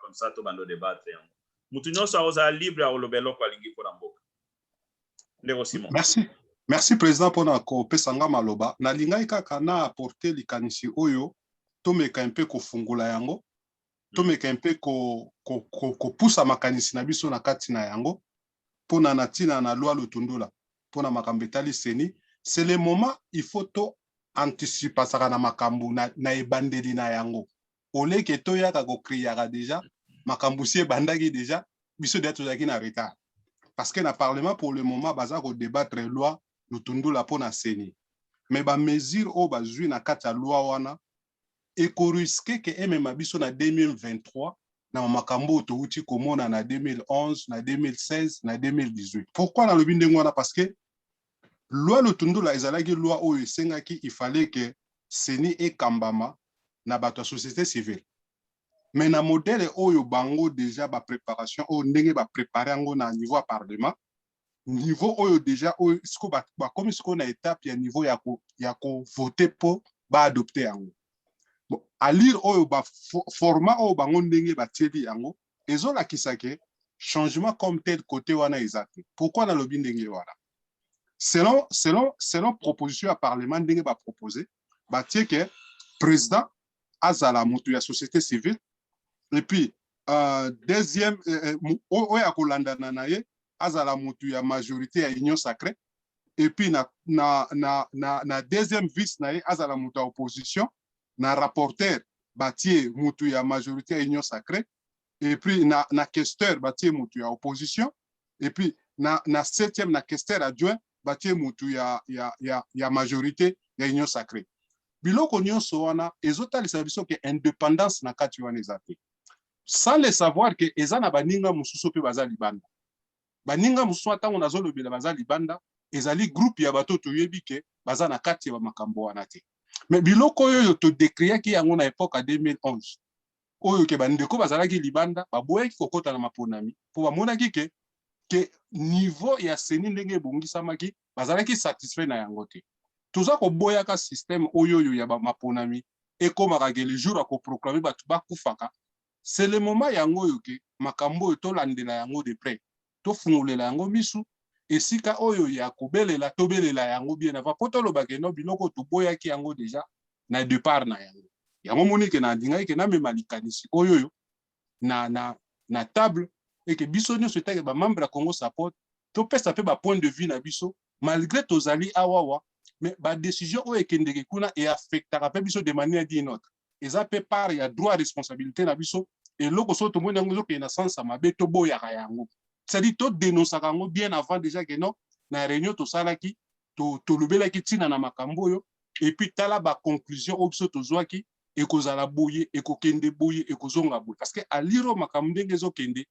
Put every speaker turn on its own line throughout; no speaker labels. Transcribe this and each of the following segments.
comme ça to bando débattre mutu nyonso aoza libre aloba eloko alingi mpona mboka. Ndeko Simon.
Merci président pona kopesa nga maloba. Nalingai kaka na apporter likanisi oyo tomeka mpe kofungula yango. Tomeka mpe kopusa makanisi na biso na kati na yango pona natina na loi lutundula pona makambo etali seni. C'est le moment il faut to anticiper saka na makambo na ebandeli na yango. Oleke to yaka ko kriaka déjà makambo si ebandaki déjà biso deja tozaki na retard. Parce que na parlement pour le moment baza ko débattre loi lutundula pona seni. Mais ba mesure o bazui na kati ya loi wana et ko risque que même biso na 2023 na makambo to uti komona na 2011 na 2016 na 2018. Pourquoi na lobi ndengo wana? Parce que loi lutundula ezalaki loi oyo esengaki il fallait que seni ekambama na bato société civile. Mais na modèle oyo bango déjà ba préparation o ndenge ba préparer yango na niveau parlement niveau oyo déjà oyo siko ba comme siko na étape ya niveau ya ko voter pour ba adopter yango. Bon, à lire oyo ba format oyo bango ndenge ba tieli yango ezola kisake changement comme tel côté wana ezate. Pourquoi na lobi ndenge wana? Selon proposition à parlement ndenge ba proposer ba tie que président azala mutu ya société civile. Et puis, deuxième, oya kolandana na ye, azala mutu ya majorité ya union sacrée. Et puis, na deuxième vice na ye, azala mutu ya opposition. Na rapporteur, batie mutu ya majorité ya union sacrée. Et puis, na questeur, batie mutu ya opposition. Et puis, na septième, na questeur adjoint, batie mutu ya majorité ya union sacrée. Biloko nyonso wana, ezotalisa biso ke indépendance na kati wana ezate. Sans le savoir que ezana baninga mususu pe baza libanda. Baninga mususu atango nazolobela baza libanda, ezali groupe ya bato toyebi ke baza na kati ya makambo wana te. Mais biloko oyo to décrire ki yango na époque à 2011. Oyo ke bandeko bazalaki libanda, baboyaki kokota na maponami. Po bamonaki ke niveau ya seni ndenge ebongisamaki, bazalaki satisfait na yango te. Toza ko boyaka système oyo ya ba maponami ekomaka ke le jour ako proclamer batu bakufaka. C'est le moment yango yoke makambo to landela yango de près to fungulela yango misu esika oyo ya kobelela to belela yango bien avant poto lobake no biloko to boyaki yango déjà na départ na yango monike na ndinga ke na mema likanisi oyo na table et que biso nyo souhaite ba membre ya Congo support to pesa pe ba point de vue na biso malgré tozali awawa mais ba décision oyo ekendeke kuna et affectera pe biso de manière d'une autre. Eza pe part ya droit responsabilité na biso et loko so to mona ngozo ke na sens mabe to boya yango. C'est-à-dire to dénoncer yango bien avant déjà que non na réunion to salaki to lobela ki tina na makambo yo et puis tala ba conclusion obso to zwaki e kozala boye e kokende boye e kozonga boye parce que a liro makambo ndenge zo kende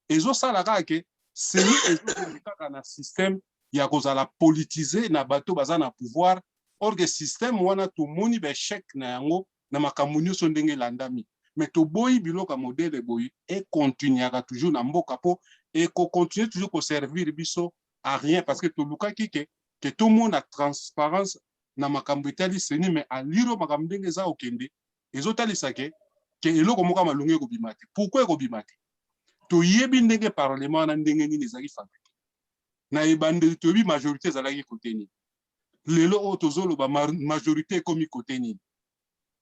ezo sala ka ke seni ezo kaka na système ya kozala politiser na bato baza na pouvoir or que système wana to moni ba échec na yango na makambo nyonso ndenge landami mais to boyi biloko modèle boyi et continuera toujours na mboka po et ko continuer toujours ko servir biso à rien parce que to luka ki que tout le monde a transparence na makambo etali seni mais a liro makambo ndenge za okende ezotalisaka ke eloko moko malungu ko bimate. Pourquoi ko bimate? To yebi ndenge parlement na ndenge nini ezali fabriqué na ebandeli to bi majorité ezalaki côté ni lelo o tozolo ba majorité komi côté ni.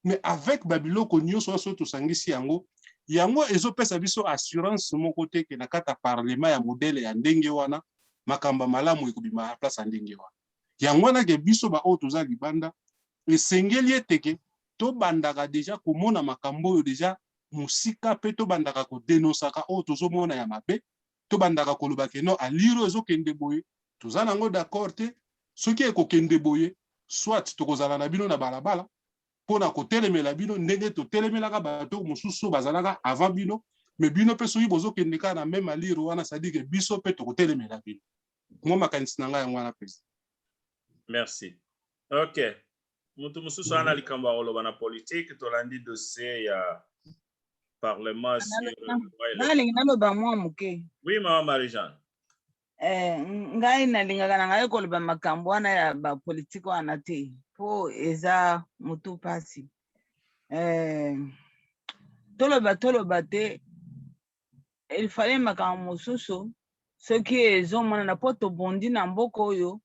Mais avec babiloko nyonso so to sangisi yango ezopesa biso assurance mon côté que na kata parlement ya modèle ya ndenge wana makamba malamu ekobima ya place ya ndenge wana yango wana ke biso ba o toza libanda esengeli eteke to bandaka déjà komona makambo oyo déjà musika pe to bandaka ko dénoncer o tozomona ya mabe to bandaka koloba ke no aliro ezokende boye toza nango d'accord te soki ekokende boye soit tokozala na bino na balabala pona ko telemela bino ndenge to telemelaka bato mosusu bazalaka avant bino mais bino pe soki bozokende ka na même aliro wana ça dit que biso pe to ko telemela bino moi makanisi na ngai ngwana président.
Merci. OK. Mutu mususu ana likambo oloba na politique to landi dossier ya parlement sur
nali naloba mwa muke.
Oui maman Marie-Jeanne.
Ngai nalingaka na ngai koloba makambo wana ya ba politique wana te po eza mutu pasi. toloba te il fallait makambo mosusu soki ezomonana po tobondi na mboka oyo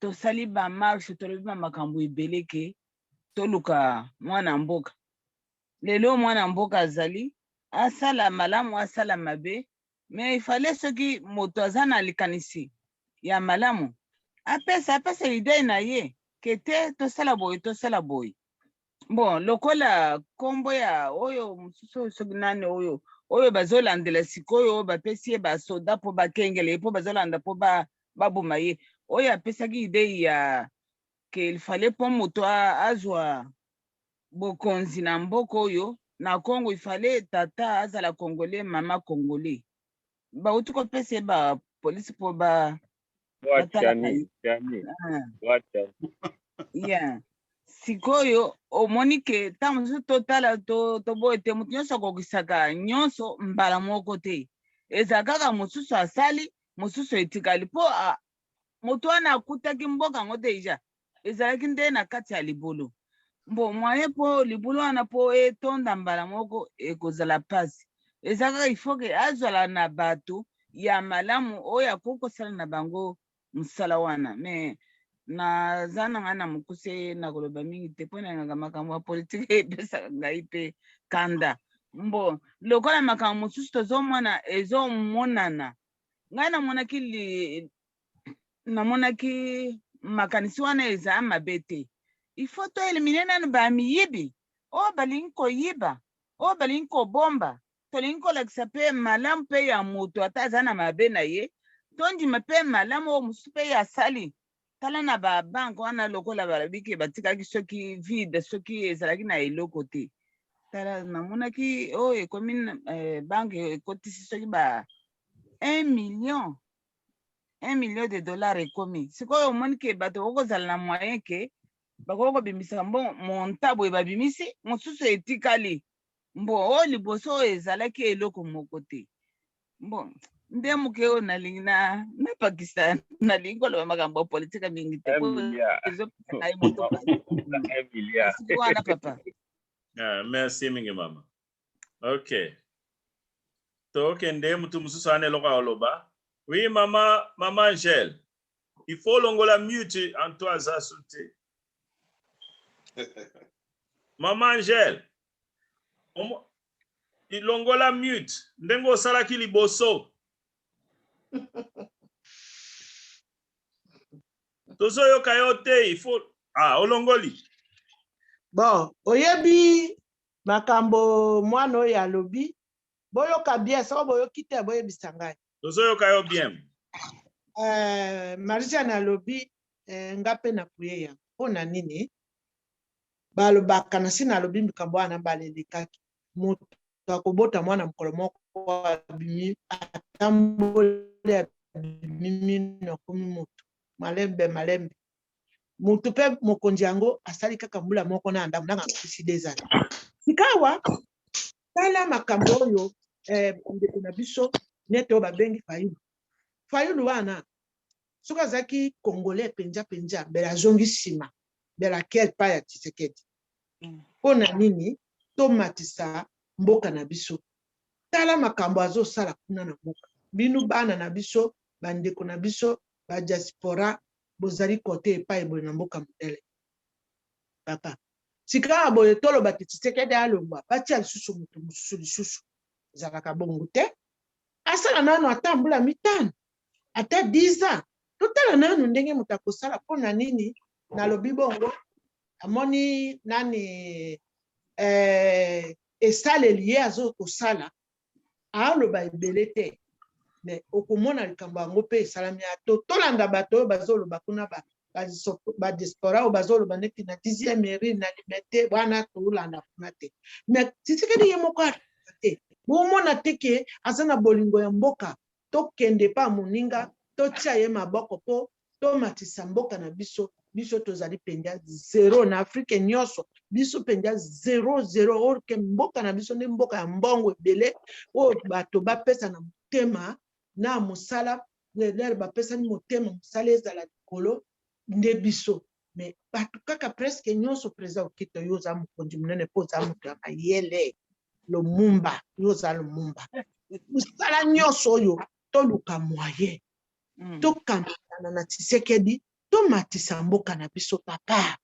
tosali bamarshe tolobi makambo ebele ke toluka mwana mboka. Lelo mwana mboka azali asala malamu asala mabe, mais il fallait soki moto aza na likanisi ya malamu apesa idée na ye ke te tosala boye. Bon, lokola kombo ya oyo mosusu soki nani oyo bazolandela sikoyo bapesi ye basoda po bakengele po bazolanda po baboma ye oyo apesaki idée ya ke il fallait po moto azwa bokonzi na mboka oyo na Congo, il fallait tata azala congolais mama congolais bauti kopesa ye bapolisi po yeah. Sikoyo omoni ke ntango mosusu totala toboye te moto nyonso akokisaka nyonso mbala moko te, eza kaka mosusu asali mosusu etikali mpo moto wana akutaki mboka yango deja ezalaki nde na kati ya libulu. Mbo mwaye po libulu wana po etonda mbala moko ekozala pasi, eza kaka ifoke azwala na bato ya malamu oyo akokosala na bango mosala wana. Mais naza na ngai na mokuse na koloba mingi te mpo nayangaka makambo ya politike epesaka ngai mpe kanda. Mbo lokola makambo mosusu tozomona ezomonana, ngai namonaki makanisi wana eza mabe te. Il faut toelimine nanu bamiyibi oyo balingi koyiba oyo balingi kobomba, tolingi kolakisa mpe malamu mpe ya moto ata aza na mabe na ye, tondima mpe malamu oyo mosusu mpe ya sali. Tala na babanke wana lokola balabiki batikaki soki vide soki ezalaki na eloko te. Tala namonaki oyo ekomi banke ekotisi soki ba 1 million de dollars ekomi. Sikoyo omoni ke bato okozala na moyen ke bakoko bimisa mbo monta boye babimisi mosusu etikali. Mbo oyo liboso oyo ezalaki eloko moko te. Mbo nde moke oyo nalingi na Pakistan nalingi koloba makambo ya politika mingi te wana papa.
Merci mingi mama. Ok, tokende mutu mosusu ane eloko aloba. Oui mama Angèle, il faut longola mute en toi aza sauté. Maman Angèle, ilongola mute ndengo osalaki liboso. Tozoyoka yo te, il faut olongoli.
Bon, oyebi makambo mwana oyo alobi boyoka bien soko boyoki te boyebisa ngai.
Tozoyoka yo bien.
Marija na alobi nga mpe na kuye ya mpona nini balobaka na si na alobi makambo wana balelekaki moto akobota mwana mokolo moko atamboli abimi na komi moto malembe mutu mpe mokonzi yango asali kaka mbula moko na ndamu nanga mpisi dezali. Sikawa tala makambo oyo ndeko na biso nete oyo babengi Fayulu wana soki azalaki congolais penza mbela azongi nsima mbela kel pa ya Tshisekedi. Mpona nini tomatisa mboka na biso? Tala makambo azosala kuna na mboka. Binu bana na biso bandeko na biso ba diaspora bozali kote epai boye na mboka modele. Papa sika boye toloba Tshisekedi alongwa batia lisusu moto mosusu lisusu ezalaka bongo te. Asala nano ata mbula mitano ata 10 ans totala nano ndenge moto akosala. Mpona nini nalobi bongo? Amoni nani esaleli ye azokosala aloba ebele te, mais okomona likambo yango mpe esalami tolanda bato oyo bazoloba kuna badiaspora oyo bazoloba neti na 10e mairie na Liberté wana tolanda kuna te. Mais Tshisekedi ye moko te bomona te ke aza na bolingo ya mboka. Tokende pa moninga totia ye maboko po tomatisa mboka na biso tozali pendia 0 na Afrique nyonso biso pendia 0 orke mboka na biso nde mboka ya mbongo ebele oyo bato bapesa na motema na mosala lere bapesa ni motema mosala ezala likolo nde biso. mais bato kaka presque nyonso président okito yo za mokonzi munene po za moto ya mayele Lumumba yo za Lumumba musala nyonso oyo toluka moyen tokamatana na Tshisekedi tomatisa mboka na biso papa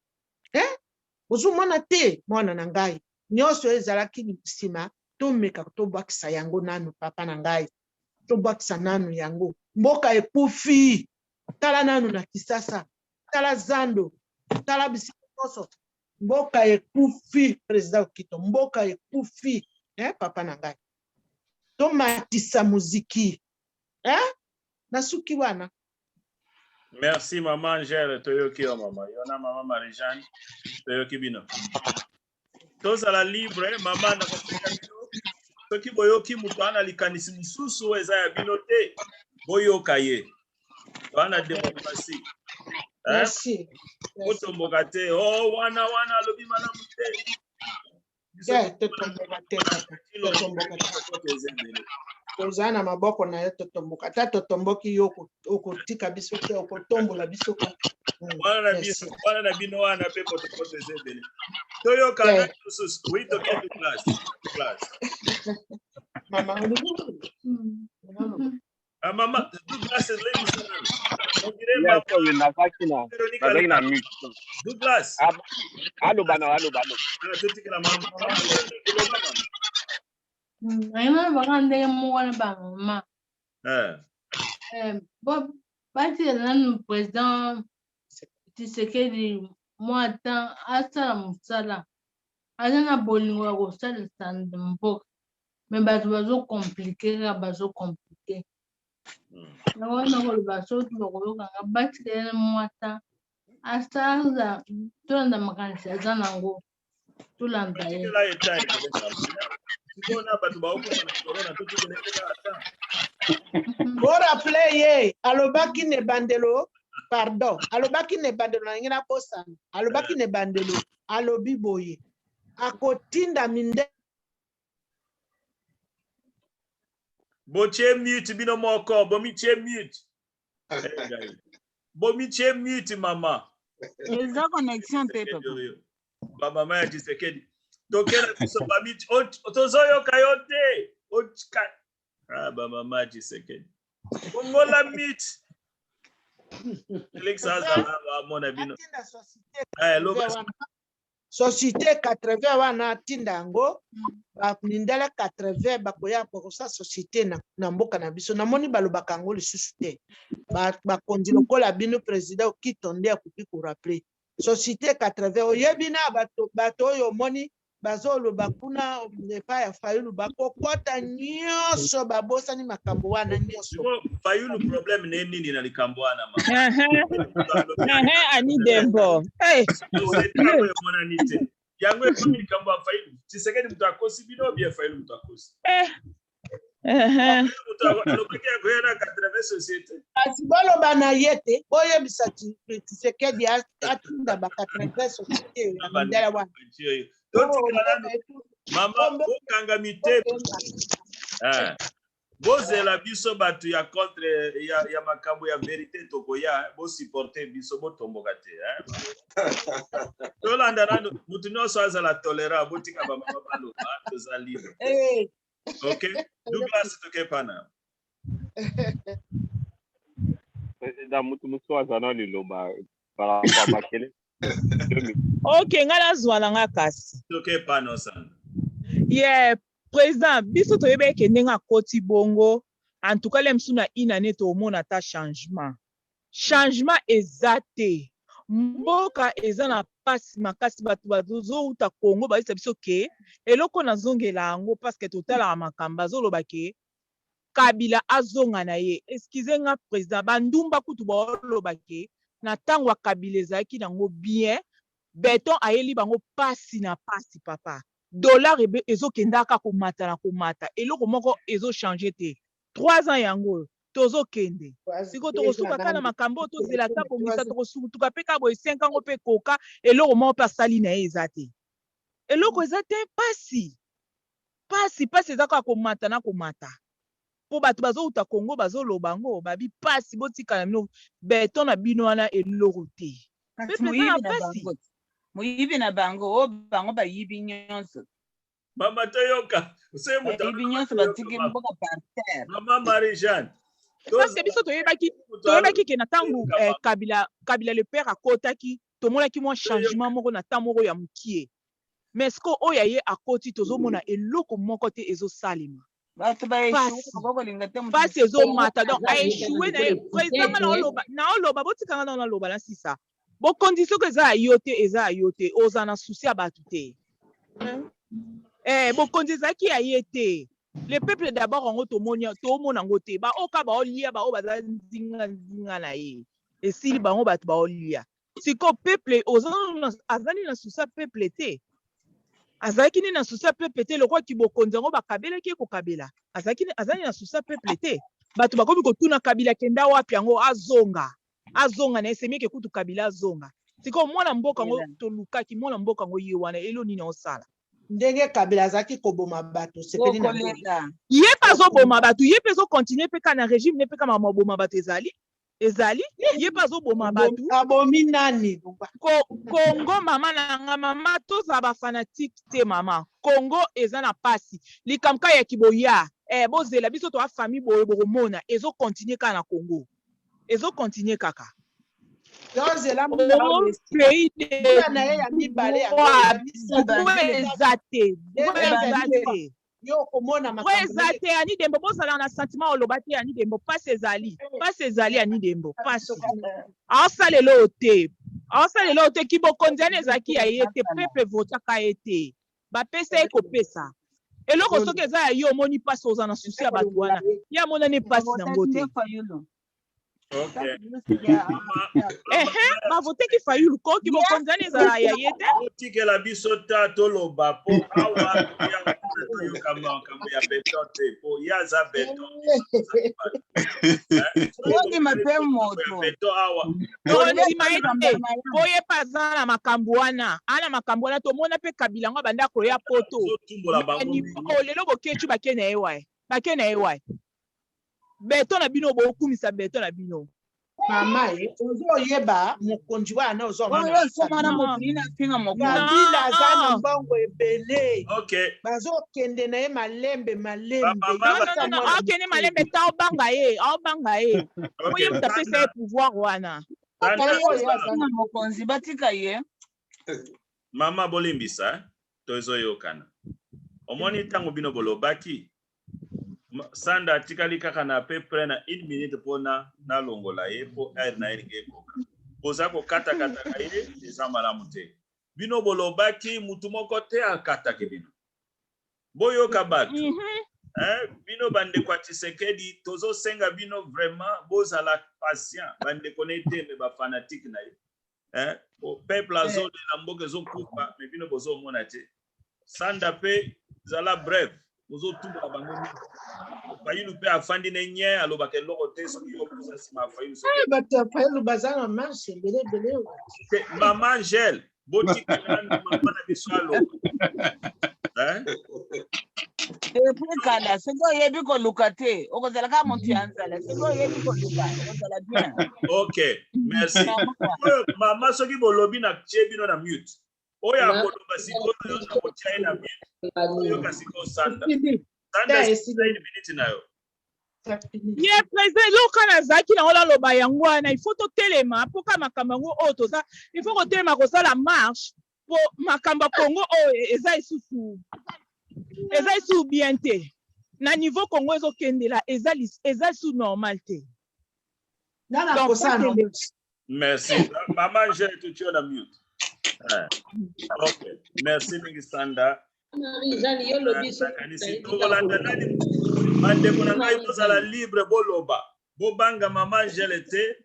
ozomona te mwana na ngai nyonso ezalaki nsima tomeka tobwakisa yango nanu papa na ngai tobwakisa nanu yango mboka ekufi tala nanu na Kisasa tala Zando tala bisika nyonso mboka ekufi président okito mboka ekufi papa na ngai tomatisa muziki na suki wana.
Merci maman Angèle toyoki yo mama yona mama Marie-Jeanne toyoki bino tozala libre mama na kofika bino soki boyoki mutu ana likanisi misusu eza ya bino te boyoka ye wana démocratie
Merci.
otomboka te wana alobi malamu te
totomboka te toza na maboko na yo totomboka ata totomboki yo okotika biso te okotombola biso
wana na bino wana mpe potopoto eza ebele toyoka na mosusu oui tokende classe
mama
mama Douglas Douglas
allo bana
totikela mama
Aima bakande mwana ba mama. Bon, parti là président Tshisekedi mwata asala musala. Azana bolingo ko sala sandimbo. Mais bazo compliquer bazo compliquer. Na wana ko bazo ko kanga parti là mwata asala tolanda makanisi azana ngo tolanda ye.
Rappelez ye alobaki ne bandelo pardon alobaki ne bandelo na ngina posana alobaki ne bandelo alobi boye akotinda minde
boche mute bino moko bomiche mute mama
eza connexion te papa
mama ya Tshisekedi tokela biso bamite tozoyoka yo te mama Tshisekedi ongola mite
société 80 wana tinda yango mindala 80 bakoya kosa société na mboka na biso namoni balobaka yango lisusu te bakonzi lokola bino président okito nde akoki korapple société 80 oyebi na bato oyo omoni bazoloba kuna epai ya Fayulu bakokota nyonso babosani makambo wana nyonso
Fayulu problème nini na likambo wana
ani dembo
yango ekomi likambo ya Fayulu Tshisekedi mutu akosi bino bien Fayulu mutu akosi alobaki akoyena 80 société
kasi boloba na ye te boyebisa Tshisekedi atinda ba 80 société ya mindala wana
mama okanga mite bozela biso bato ya contre ya makambo ya vérité tokoya bo supporter biso botomboka te tolanda nano mutu nyonso azala tolera botika bamama baloba toza libre ok Douglas tokepana
da mutu muso azana liloba para bakele
ok nga nazwala nga kasi
tokepana sana
président biso toyebi eke ndenge akoti bongo en tout cas le msu na inane tomona ata changement eza te mboka eza na pasi makasi bato bazouta Congo bayisa biso ke eloko nazongela yango parceke totalaka makambo azoloba ke Kabila azonga na ye excuse nga président bandumba kutu baloba ke na ntango Kabila ezalaki nango bien beton ayeli bango pasi na pasi papa dollar ezokendaka komata na komata eloko moko ezochange te 3 ans yango tozokende siko tokosuka kana makambo tozela ta bongisa tokosuka pe ka boye 5 ans pe koka eloko moko pe asali na ye eza te eloko eza te pasi eza kaka komata na komata po bato bazouta Congo bazoloba ngo babi pasi botika na bino beton na bino wana eloko te
kasi
Peuple eza na
moyibi na
pasi.
bango moyibi na bango o bango bayibi nyonso
Mama toyoka. Use muta.
bayibi nyonso batiki mboka par terre.
Mama Marie-Jeanne.
Parce que biso toyebaki ke na ntango Kabila le père akotaki tomonaki mwa changement moko na ntango moko ya mokie. Mais ce oyo ye akoti tozomona eloko moko te ezosalema.
bato baeshuwe bakolinga te
Pasi ezomata donc aeshuwe na ye président na oloba botikanga na oloba na sisa bokondition ko eza yo te eza yo te oza na susi ya bato te bokonzi ezalaki ya ye te. Le peuple d'abord yango tomona yango te baoka baolia bao baza nzinga na ye esili bango bato baolia siko peuple azali na susi ya peuple te azalaki nini na susi ya peuple te lokoki bokonzi yango bakabelaki kokabela azali na susi ya peuple te bato bakomi kotuna Kabila kenda wapi yango azonga na esemieke kutu Kabila azonga siko mwana mboka yango tolukaki mwana mboka yango ye wana elo nini osala
ndenge Kabila azalaki koboma bato sepeli na
ye mpe azoboma bato ye mpe ezokontinue mpe ka na régime ne mpe kama maboma bato ezali ye mpe azoboma bato
abomi nani
Congo mama nanga mama tozala bafanatike te mama Congo eza na pasi likamka ya kiboya bozela biso toa famille boye bokomona ezokontinue kaka na Congo ezokontinue kaka
yozela
pays
na ye ya mibale
eza te
yo komona
eza te ani dembo bozala na sentiment oloba te ani dembo pasi ezali ani dembo pasi aosalelo te kibokonzi ani ezalaki ya ye te peuple votaka ye te bapesa ye kopesa eloko soki eza ya ye omoni pasi oza na susi ya bato wana ye amonani pasi nango te
Okay.
bavoteki Fayulu koki bokonzi ani ezala ya ye te
Otikela biso ta toloba po awa toyoka makambo ya beton te po yaza beton.
ondima mpe moto
Beton awa.
ondima ye te oye mpe aza na makambo wana tomona mpe Kabila ngo banda koya poto lelo bokecu bake na ye waye beton na bino bokumisa beton na bino
mama ozoyeba mokonzi wana
ozomana motu afinga
Kabila aza na mbongo ebele
Okay.
bazokende na ye malembe
akende malembe ta obanga ye oye mutu apesa ye pouvoir wana
afinga mokonzi batika ye
Mama bolimbisa tozoyokana omoni ntango bino bolobaki Sanda atikali kaka na peu près na 1 minute pona na longola ye po air na ye koka poza ko kata ye eza malamu te bino bolobaki mutu moko te akatake bino boyoka bato bino bande kwa Tshisekedi tozo senga bino vraiment bozala patient bande connecté me ba fanatique na ye o peuple azole na mboka ezokufa me bino bozo mona te Sanda pe zala bref bozo tumba bango Fayulu pe afandi ne nye alobaka eloko te soki yo kusa sima Fayulu soki
bato Fayulu baza na marche ebele
Mama Angèle botika na mama na biso aloba
kala soki oyebi koluka te okozala kaka motu ya nzala soki oyebi koluka okozala bien.
Okay, merci. Mama soki bolobi na tie bino na mute oyo akoloba sikoyo na kotia na mute oyoka sikoyo Sanda minute na yo
ye président eloko kana azalaki nango naloba yango wana il faut totelema mpo ka makambo yango oyo toza il faut kotelema kosala marche po makambo ya Congo oyo eza lisusu bien te na niveau Congo ezokendela eza lisusu normal te
merci Mama Angèle tu es na mute okay merci mingi Sanda bande mona ngai bozala libre boloba bobanga Mama Angèle te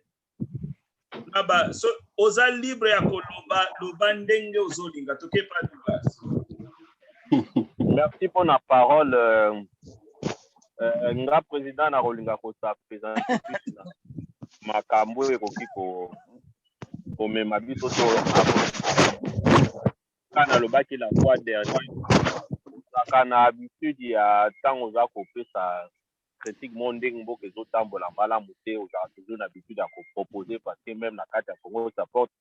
naba so oza libre ya koloba ndenge ozolinga toke pas de place.
Merci pour la parole nga président na rolinga ko sa présenter makambo ekoki ko mema biso to kana lobaki la fois dernière kana habitude ya tango za kopesa critique monding mboka ezotambola malamu te ozala toujours na habitude ya proposer parce que même na kati ya Congo ça porte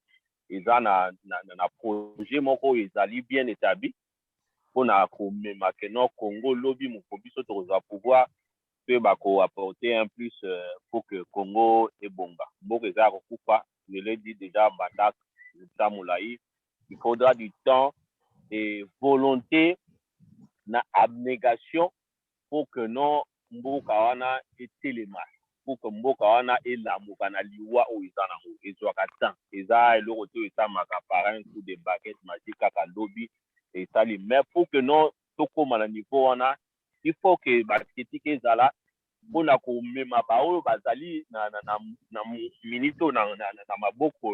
eza na projet moko ezali bien établi mpona komema keno Congo lobi moko biso tokozwa pouvoir pe apporter un plus pour que Congo ebonga mboka eza kokufa je l'ai dit déjà mandat tamulayi il faudra du temps et volonté na abnégation pour que non mboka wana etelema pour que mboka wana elamuka na liwa oyo eza nango ezwaka temps eza eloko te esamaka par un coup de baguette magique kaka lobi esali mais pour que non tokóma na niveau wana il faut que bakritique ezala mpona komema baoyo bazali na minito na maboko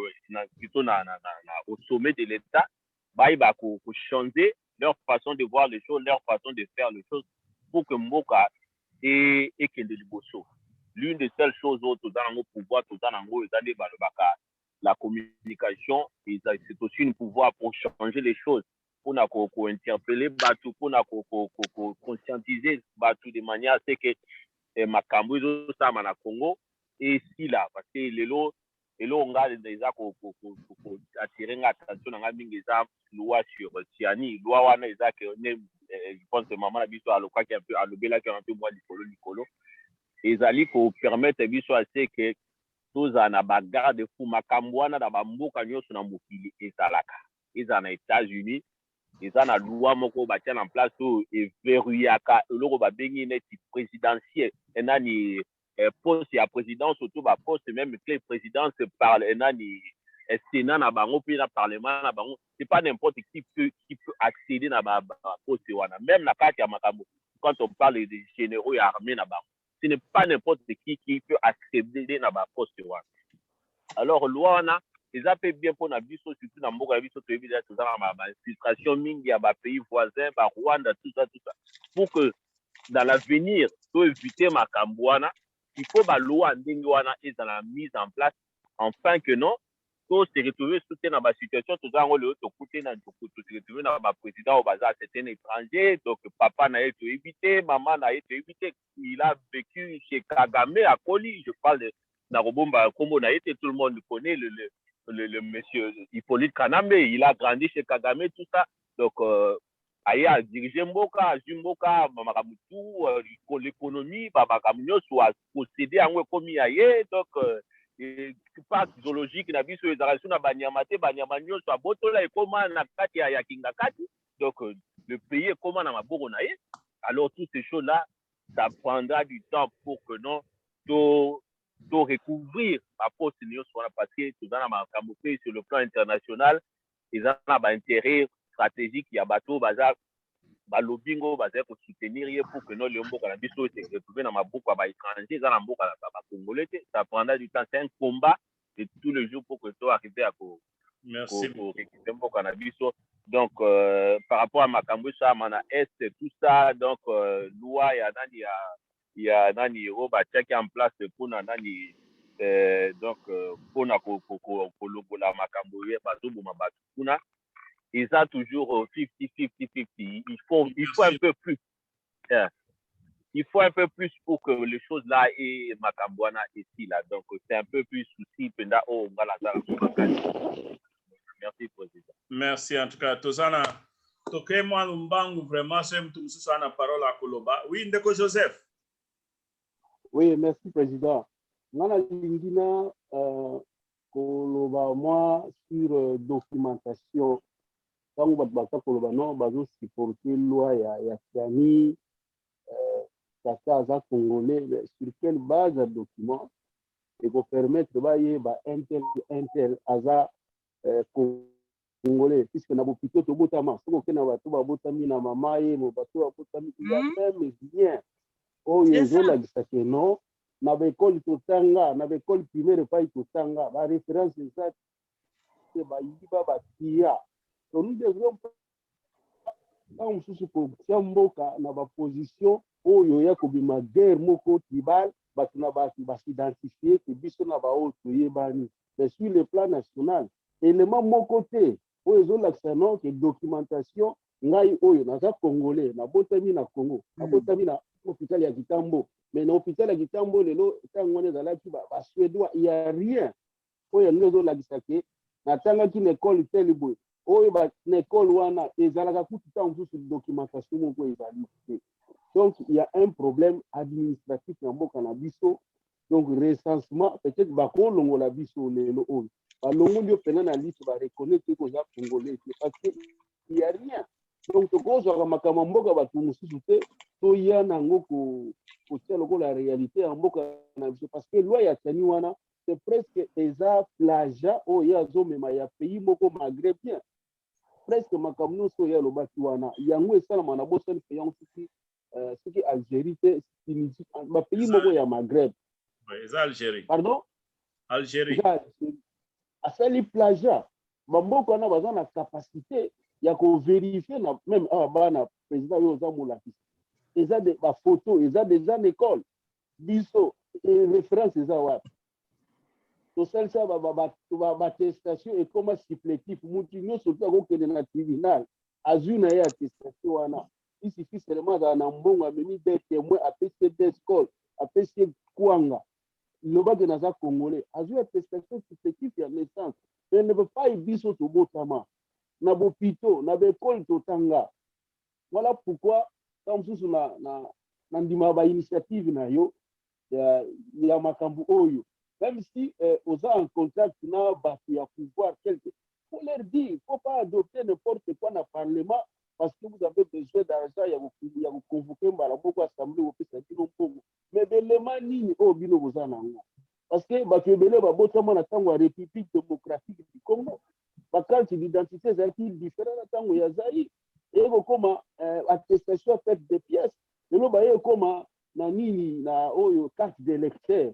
plutôt au sommet de l'état bayeba changer leur façon de voir les choses leur façon de faire les choses pour que mboka ekende liboso. L'une des seules choses où toza nango pouvoir toza nango eza nde balobaka la communication c'est aussi un pouvoir pour changer les choses mpona ko-interpeller bato mpona conscientiser bato de manière à ce que makambo ezosama na Congo esila parce que lelo nga eza attirer nga attention na nga mingi eza loi sur Tiani loi wana eza que je pense que maman na biso alokaki un peu alobelaki un peu moi likolo ezali ko permettre biso à ce que tozala na bagarde fou makambo wana na bamboka nyonso na mokili ezalaka eza na États-Unis eza na loi moko batia na place oyo everuyaka eloko babengi neti présidentiel enani poste ya présidence surtout baposte même clé présidence parle enani sénat na bango mpe na parlement na bango c'est pas n'importe qui peut accéder na baposte wana même na kati ya makambo quand on parle des généraux et armés na bango ce n'est pas n'importe qui peut accéder na baposte wana alors loi wana eza pe bien mpona biso surtout na mboka ya biso toyebi deja toza na bainfiltration mingi ya bapays voisins Rwanda tout ça pour que dans l'avenir to éviter makambo wana il faut baloi ndenge wana ezala mise en place enfin que non to se retrouver soute na basituation toza yango lelo tokute na se retrouver na baprésident oyo baza certain étranger donc papa na ye toyebi te mama na ye toyebi te il a vécu chez Kagame akoli je parle na kobomba kombo na ye te tout le monde connaît le monsieur Hippolyte Kanambe, il a grandi chez Kagame, tout ça. Donc, il a dirigé Mboka, Jumboka, Mamamutu, l'économie, Babakamunyo, soit possédé en comme il y a. Donc, pas zoologique, n'a vu sur les arrations à Banyamate, Banyamanyo, soit Botola et comment Nakati à Kingakati. Donc, le pays est comment dans ma Boronaïe. Alors, toutes ces choses-là, ça prendra du temps pour que non, de recouvrir la poste parce que tout dans la sur le plan international ils ont un intérêt stratégique il y a bateau bazar balobingo bazar pour soutenir pour que nos liombo kana biso se retrouver dans ma boucle à étranger dans la boucle à congolais ça prendra du temps c'est un combat de tous les jours pour que tu arrives à
merci
pour récupérer cannabis donc par rapport à makambo ça mana est tout ça donc loi il y a nani roba check en place pour nani donc pour na la makambo ye bato boma bato kuna ils ont toujours 50 il faut un peu plus il faut un peu plus pour que les choses là et makambwana ici là donc c'est un peu plus souci penda oh ngala merci président
merci en tout cas tozana tokemwa lumbangu vraiment c'est mtu msusu ana parole à koloba oui ndeko Joseph.
Oui, merci président. Ngana lingina koloba moi sur documentation. Quand on va koloba non bazo supporter loi ya Tiani kaka za congolais sur quelle base de document et pour permettre baye ba intel aza congolais puisque na bopito to botama soko kena bato ba botami na mamaye mo bato ba botami il y a même bien oyo ezolakisa ke non na baekole totanga na baekole primaire epai totanga baréférence eza te bayiba batia so nous devrions ntango mosusu kotia mboka na baposition oyo ya kobima guerre moko tribal bato na bato basidentifie ke biso na baoyo toyebani mais sur le plan national élément moko te oyo ezolakisa non ke documentation ngai oyo naza congolais nabotami na Congo nabotami na hôpital ya Kitambo mais na hôpital ya Kitambo lelo ntango wana ezalaki basuédois il y a rien oyo yango ezolakisa ke natangaki na école tele boye oyo na école wana ezalaka kutu ntango mosusu documentation moko ezali te. Donc il y a un problème administratif na mboka na biso. Donc recensement peut-être bakolongola biso lelo oyo balongoli yo pena na liste bareconnaitre koza congolais parce que il y a rien. Donc tokozwaka makambo mboka bato mosusu te toya nango kotia lokola réalité ya mboka na biso parce que loi ya tani wana c'est presque eza plagiat oyo azomema ya pays moko maghrébien presque makambo nyonso oyo alobaki wana yango esalama na bosani pays soki Algérie te Tunisie bapays moko ya Maghreb.
Algérie.
Pardon?
Algérie.
Asali plagiat. Bamboka na baza na capacité ya ko vérifier na même bana président yo za molakisi. Eza de ba photo, eza déjà en école. Biso référence eza wapi? To sel sa ba attestation et comme supplétif mutu nyonso to ko kende na tribunal. Azuna ya attestation wana. Il suffit seulement dans un bon ameni des témoins à PC d'école, à PC Kouanga. Le bas de Naza Congolais. A joué attestation supplétive à naissance. Mais ne veut pas y biso to botama. Nabo pito, nabo école totanga. Voilà pourquoi, comme sous na ndima ba initiative na yo, ya makambu oyo. Même si aux en contact na batu ya pouvoir quelque, faut leur dire, faut pas adopter n'importe quoi dans le Parlement. Parce que vous avez besoin d'argent, il y a vous convoquer beaucoup assemblée au pays mais l'élément nini au bino vous en avez parce que tu belé ba botama na tango République démocratique du Congo ba carte d'identité c'est différent na tango ya Zaïre et comme attestation faite des pièces et lo ba comme na nini na oyo carte d'électeur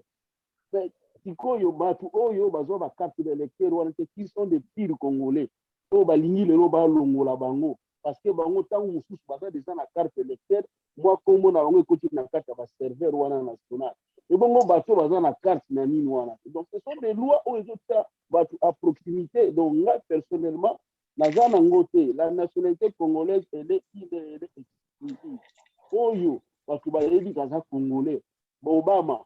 sikoyo batu oyo bazwa ba carte d'électeur wana qui sont des pires Congolais to ba lingi lelo ba longola bango parce que bango tango mususu baza déjà na carte électeur moi kombo na bango ekoti na carte ba serveur wana national et bongo bato baza na carte na nini wana donc ce sont des lois où ils ont bato à proximité donc là personnellement naza na ngote la nationalité congolaise elle est exclusive oyo bato ba yebi kaza congolais Obama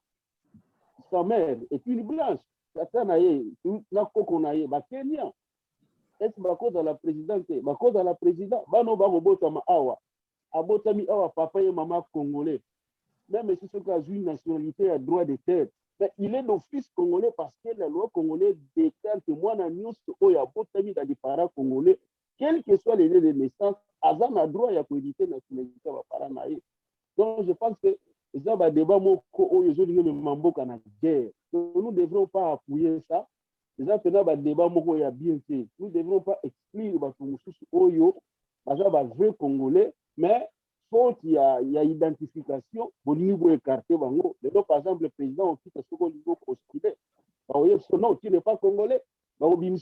sa mère est une blanche tata na ye na koko na ye ba Kenya. Est-ce que dans la présidente, dans la présidente, bano ba robotama awa, abotami awa papa et maman congolais. Même si c'est cas une nationalité à droit de terre, mais il est d'office congolais parce que la loi congolaise déclare que moi na news oya abotami dans des parents congolais, quel que soit les lieux de naissance, azan a droit à coéditer nationalité à parents naïe. Donc je pense que les gens ba débat moko oyo zo lingi mambo kana guerre. Donc nous ne devrons pas appuyer ça. Les gens qui ont un débat, nous ne devrons pas exclure les vrais Congolais, mais faut qu'il y a identification, au niveau écarté. Par exemple, le président, qui est au niveau postulé, non, tu n'es pas Congolais, donc nous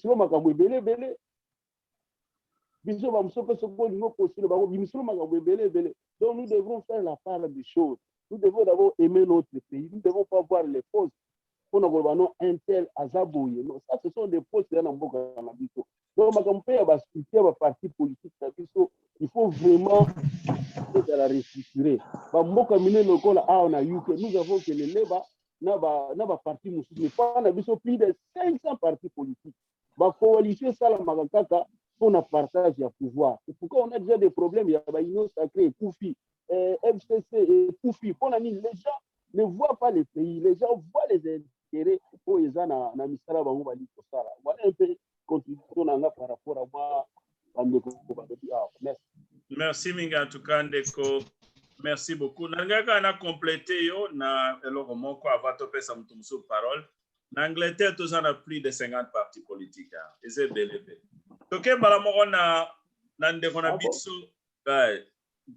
devrons faire la part des choses. Nous devons d'abord aimer notre pays, nous ne devons pas voir les fausses. On a un tel azabouye. Non, ça, ce sont des postes dans Mboka Nabiso. Donc, ma parti politique, il faut vraiment la restructurer. Mboka Mine Lokola, on a eu que nous avons que les Leba, n'a pas parti musulman. Pas Nabiso, plus de 500 partis politiques. Ma coalition, ça, la Magakaka, pour un partage de pouvoir. Et pourquoi on a déjà des problèmes? Il y a Union Sacrée, Koufi, FCC et Koufi. Les gens ne voient pas les pays, les gens voient les intérêts pour les gens na misala bango bali kosala. Voilà un peu contribution nanga par rapport à moi.
Merci Minga Tukandeko. Merci beaucoup. Nangaka na complété yo na eloko moko avato pesa mtumsu parole. En Angleterre, tous en a plus de 50 partis politiques. Et c'est belébé. Donc,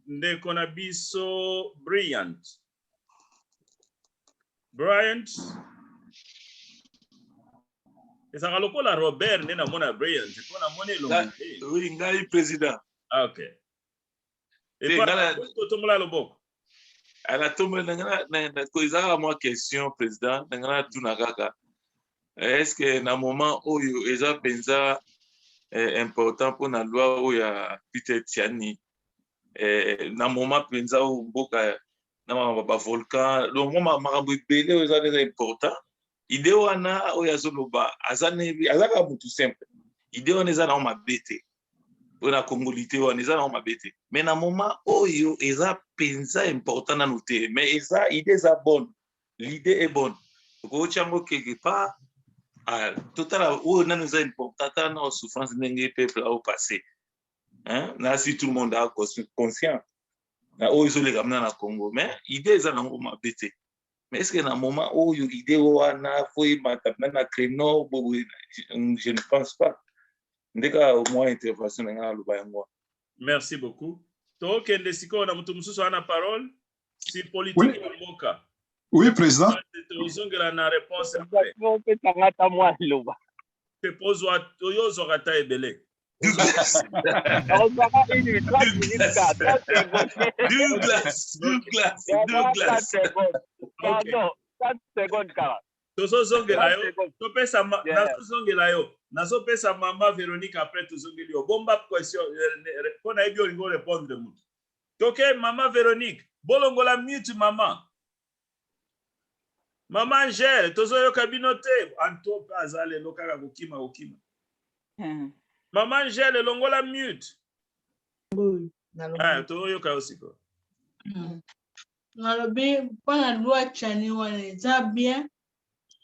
ndekona biso Bryant. ezaka lokola Robert nde namona Bryant mpo namoni elongi
oui ngai président
ok totombola loboko
anatombola na ezaka mwa question président nangana tuna kaka est-ce que na moment oyo eza penza important pour na loi oyo ya Peter Tiani na moment penza oyo mboka na ba volcan donc makambo ebele oyo eza important idée wana oyo azoloba azaka mutu simple idée on eza na mabete ona congolité on eza na mabete mais na moment oyo eza penza important na noter mais eza idée eza bonne l'idée est bonne ko chango quelque part total oyo na nous a important na souffrance ndenge peuple au passé hein na si tout le monde a conscient na oyo zo le gamna na Congo mais idée eza na mabete mais est-ce que na moment oyo idée wana foi matapna na créneau je ne pense pas. Ndeka au moins intervention na luba yango.
Merci beaucoup. Tokende siko na mtu mususu ana parole si politique ya mboka.
Oui, président.
Tozongela na réponse après.
On peut tangata moi luba.
Te pose wa toyozo kata ebele.
Douglas.
Pardon, 4 secondes car.
Tozongela yo. Topesa nazongela yo. Nazopesa mama Véronique après tozongeli yo. Bomba question pona ebio lingo répondre mutu. Toke mama Véronique, bolongola mute mama. Mama Angèle, tozoyo kabinote anto azale lokaka kokima. Mama Angèle longola mute. Toyo ka osiko.
Nalobi pona loi chani wana eza bien.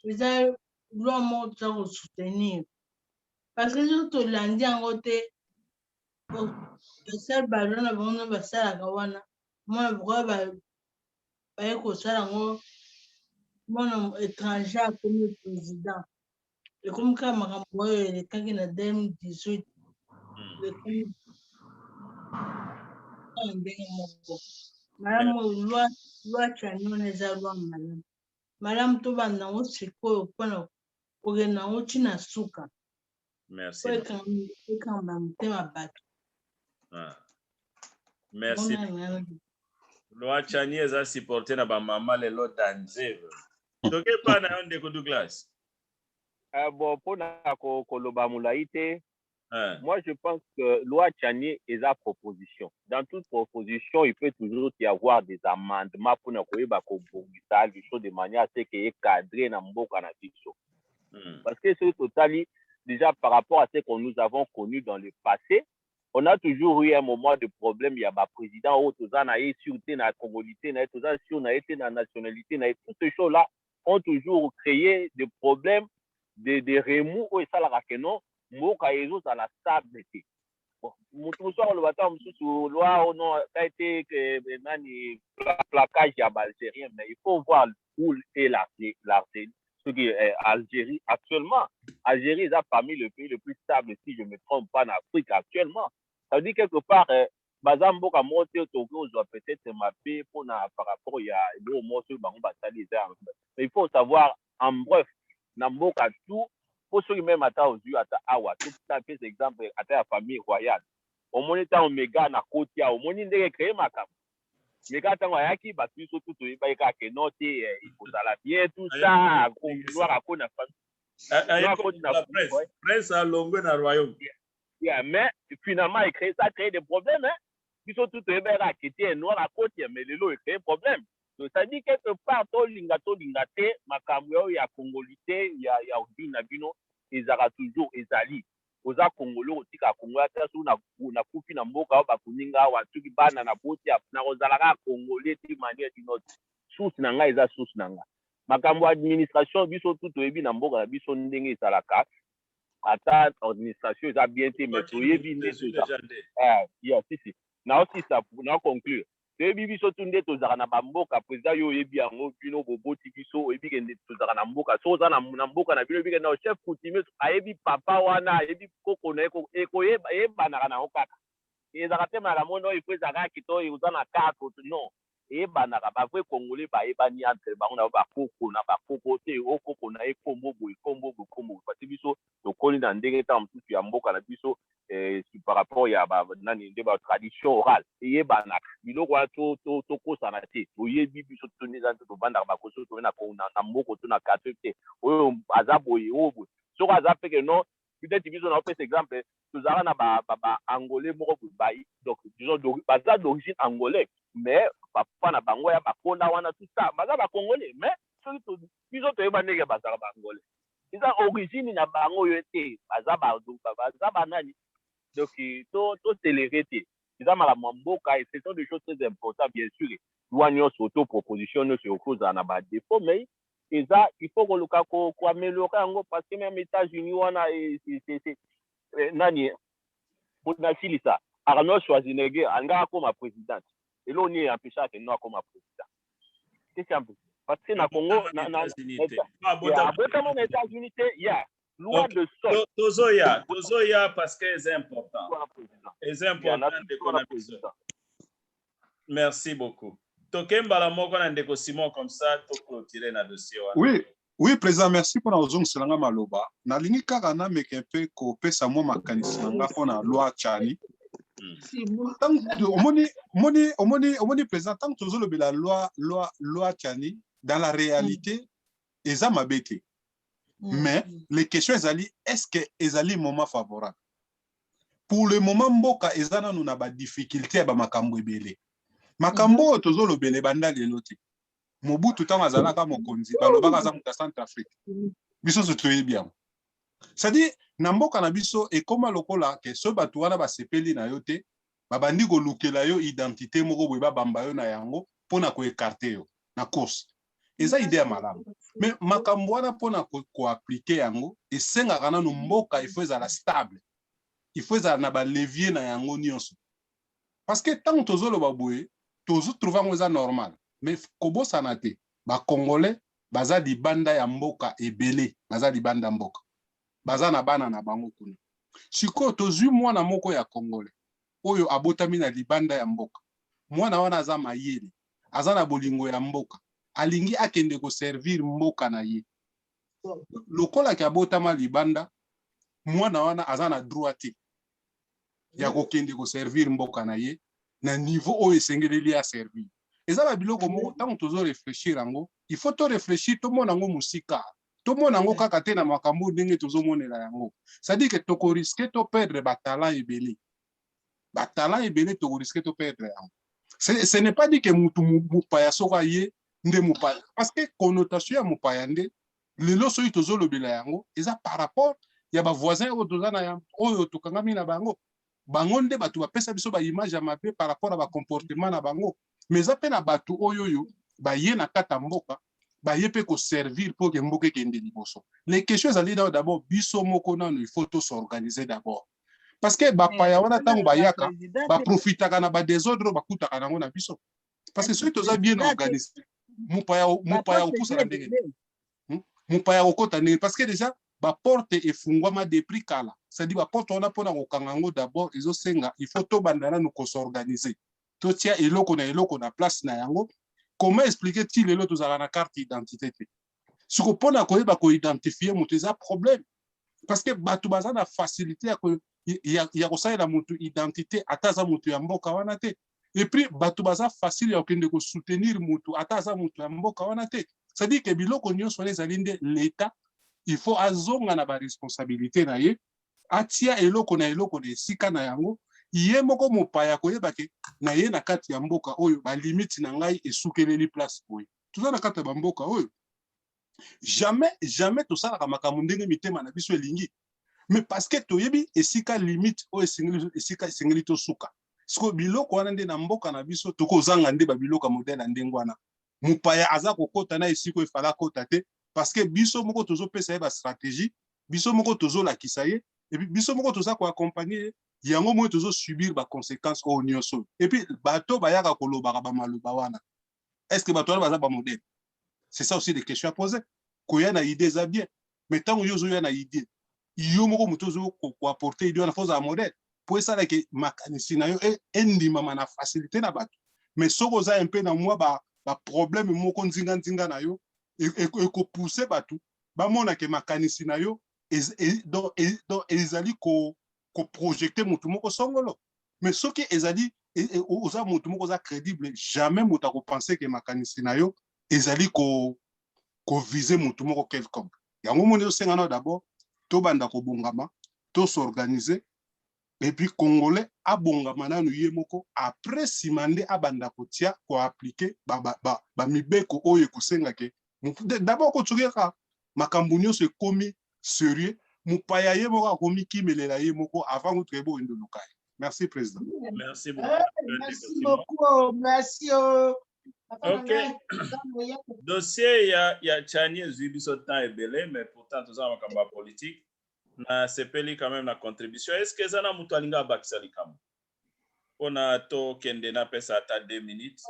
Eza loi mo za ko soutenir. Parce que je te l'ai dit en côté, le seul ballon a besoin de ça à Gawana. Moi, je vois ça mon étranger comme le président. Et comme quand le temps qu'il a 2018, madame, loi chani on est à loi madame. Madame, tu vas dans le siko pour que na china suka.
Merci. Merci. Loi chani eza supporter na ba mama le lot danger. Toke pa na onde ko Douglas.
Bon pour na koloba mulaite. Moi je pense que loi chani est la proposition. Dans toute proposition, il peut toujours y avoir des amendements pour na koyeba ko bongisa les choses de manière à ce que cadré na mboka na biso. Parce que c'est totalement déjà par rapport à ce que nous avons connu dans le passé, on a toujours eu un moment de problème. Il y a un président, il y a eu sûreté, il y a congolité, il y a la nationalité, toutes ces choses-là ont toujours créé des problèmes, des remous, et ça, la non, moka ezo à la stabilité. Bon, nous sommes le bâtiment sous loi, on a été placage à Algérien, mais il faut voir où est l'Algérie. Algérie actuellement, Algérie est parmi les pays les plus stables, si je ne me trompe pas, en Afrique actuellement. Ça veut dire quelque part, Bazambo a monté au Togo, doit peut-être mapper par rapport à l'eau morceau mais il faut savoir, en bref, Namboka tout, pour ceux qui même à Awa, tout ça fait exemple à la famille royale. Au moins, en méga, na côté, au moins, il a créé ma cam. Mais quand on a qui bat tout tout il va que noter il faut ça la bien tout ça vouloir à quoi na
presse à longue na royaume
mais finalement il crée des problèmes hein ils sont tout à qui était noir à côté mais le lot il crée problème donc ça dit quelque part to lingate makambo ya congolité il y a na bino ils aura toujours ezali oza Congolo tika Congo ata so na kufi na mboka ba kuninga wa tuki bana na boti na ozalaka Congolais ti manière d'une autre source na nga eza source na nga makambo administration biso tout oyebi na mboka na biso ndenge esalaka ata administration eza bien te mais oyebi ndenge si na aussi ça na conclure toyebi biso tu nde tozalaka na bamboka président yo oyebi yango bino boboti biso oyebi ke nde tozalaka na mboka so oza na mboka na bino oyebi ke na chef coutumier ayebi papa wana ayebi koko na eyebanaka nango kaka ezalaka te mala mono oyo ezalaka kito oza na kaka non eyebanaka bavrai congolais bayebani entre bango na bakoko na bakoko te okoko na ye kombo boye pasi biso tokoli na ndenge ntango mosusu ya mboka na biso par rapport ya nani nde tradition orale eyebanaka biloko wana tokosana te toyebi biso toneza nte tobandaka bakoso toye na mboko to na karte te oyo aza boye oyo boye soko aza peke non peut-être biso na opesa exemple tozala na ba-angolais moko boye donc disons baza d'origine angolais mais papa na bango ya bakonda wana tout ça baza bacongolais mais soki biso toyeba ndenge bazala baangolais eza origine na bango oyo te baza banani donc toléré te eza makambo ya mboka et ce sont des choses très importantes bien sûr loi nyonso autoproposition nyonso okozala na badefo mais eza il faut koluka koameliore yango parce que même États-Unis wana nani mpona silisa Arnold Schwarzenegger alingaka akoma président elo ni empêchaka no akoma président c'est simple parce que na Congo abotama na États-Unis te ya loi de sol
tozoya parce que c'est important de connaître. Merci beaucoup. Tokembala moko na ndeko Simon comme ça to clôturer na dossier wana.
Oui, président, merci pour la ozong selanga maloba. Na lingi kaka na mekempe ko pesa mo makanisi nga pona loi chani. Omoni président tant que tozo lobela loi chani dans la réalité eza mabete. Mais les questions ezali est-ce que ezali moment favorable? Pour le moment mboka ezana nous na ba difficulté ba makambo ebele. Makambo tozo lobele banda lelo te. Mobutu tant azalaka mokonzi balobaka za muta Centrafrique. Biso se toye bien. C'est-à-dire na mboka na biso e koma lokola ke so batu wana ba sepeli na yo te babandi ko lukela yo identité moko boye ba bamba yo na yango pona ko écarter yo na course. Eza idée malamu. Mais makambo wana pona ko appliquer yango e senga kana no mboka il faut ezala stable. Il faut ezala na ba levier na yango nyonso. Parce que tant tozo lo baboye tozo trouver ngo eza normal. Mais kobo sanate ba congolais baza di banda ya mboka ebele baza di banda mboka baza na bana na bango kuna siko tozui mwana moko ya congolais oyo abotami na libanda ya mboka mwana wana aza mayele aza na bolingo ya mboka alingi akende ko servir mboka na ye lokola ki abotama libanda mwana wana aza na droit ya kokende ko servir mboka na ye na niveau oyo esengeleli ya servir. Et ça va biloko moko tant tozo réfléchir yango il faut to réfléchir to mona ngo musika to mona ngo kaka te na makambo ndenge tozo monela yango ça dit que to ko risquer to perdre batala ebele to risquer to perdre yango ce n'est pas dit que mutu mupaya soka ye nde mupaya parce que connotation ya mupaya nde lelo so tozo lobela yango eza par rapport ya ba voisins o tozana ya oyo tokangami na bango nde batu ba pesa biso ba image ya mabe par rapport à ba comportement na bango. Mais après na batu oyoyo ba ye na kata mboka ba ye pe ko servir pour que mboka kende liboso. Les questions ali d'abord biso moko nanu il faut to s'organiser d'abord. Parce que ba paya wana tango ba yaka ba profitaka na ba désordre ba kutaka nango na biso. Parce que ceux toza bien organisé mupaya okusa na ndenge. Mupaya okota ndenge parce que déjà ba porte efungwama depuis kala. C'est-à-dire ba porte on a pona kokangango d'abord izo senga il faut to bandana nous ko s'organiser. Totia eloko na place na yango comment expliquer-t-il eloko tozala na carte d'identité te siko pona ko yeba ko identifier mutu eza problème parce que batu baza na facilité ya ko saela mutu identité ataza mutu ya mboka wana te et puis batu baza facile ya kende ko soutenir mutu ataza mutu ya mboka wana te ça dit que biloko nyonso ezali nde l'état il faut azonga na ba responsabilité na ye atia eloko na esika na yango ye moko mopaya koyeba ke na ye na kati ya mboka oyo ba limite na ngai esukeleli place oyo tuza na kati ya mboka oyo jamais tosalaka makambo ndenge mitema na biso elingi mais parce que toyebi esika limite oyo esengeli tosuka siko biloko wana nde na mboka na biso tokozanga nde ba biloko modele ndenge wana mopaya aza kokota na esiko efala kota te parce que biso moko tozopesa ye ba stratégie biso moko tozolakisa ye et puis biso moko toza ko accompagner yango mo tozo subir ba conséquences au nyonso et puis bato bayaka kolobaka ba maluba wana est-ce que bato baza ba modèle c'est ça aussi des questions à poser koya na idée za bien mais tant yozo ya na idée yo moko mutozo ko apporter idée na foza modèle pour ça que makanisi na yo endima na facilité na bato mais soko za un peu na moi ba problème moko nzinga na yo et ko pousser bato ba mona ke makanisi na yo donc ezali ko projeter mutu moko songolo mais ce qui ezali oza mutu moko za crédible jamais mutu ko penser que makanisi na yo ezali ko viser mutu moko quelconque yango moni sengana d'abord to banda ko bongama to s'organiser et puis congolais abongama nanu ye moko après simande abanda ko tia ko appliquer ba mibeko oyo ko senga ke d'abord ko tsugeka makambo nyonso ekomi sérieux mupaya ye moko akomi melela ye moko avant vous très beau indolukai. Merci président.
Merci beaucoup.
Merci beaucoup. Merci.
OK. Dossier ya Chani Zubiso temps est belé, mais pourtant tout ça makamba politique na sepeli quand même la contribution. Est-ce que ça na mutu alinga bakisa likamba? Pona to kende na pesa ata 2 minutes.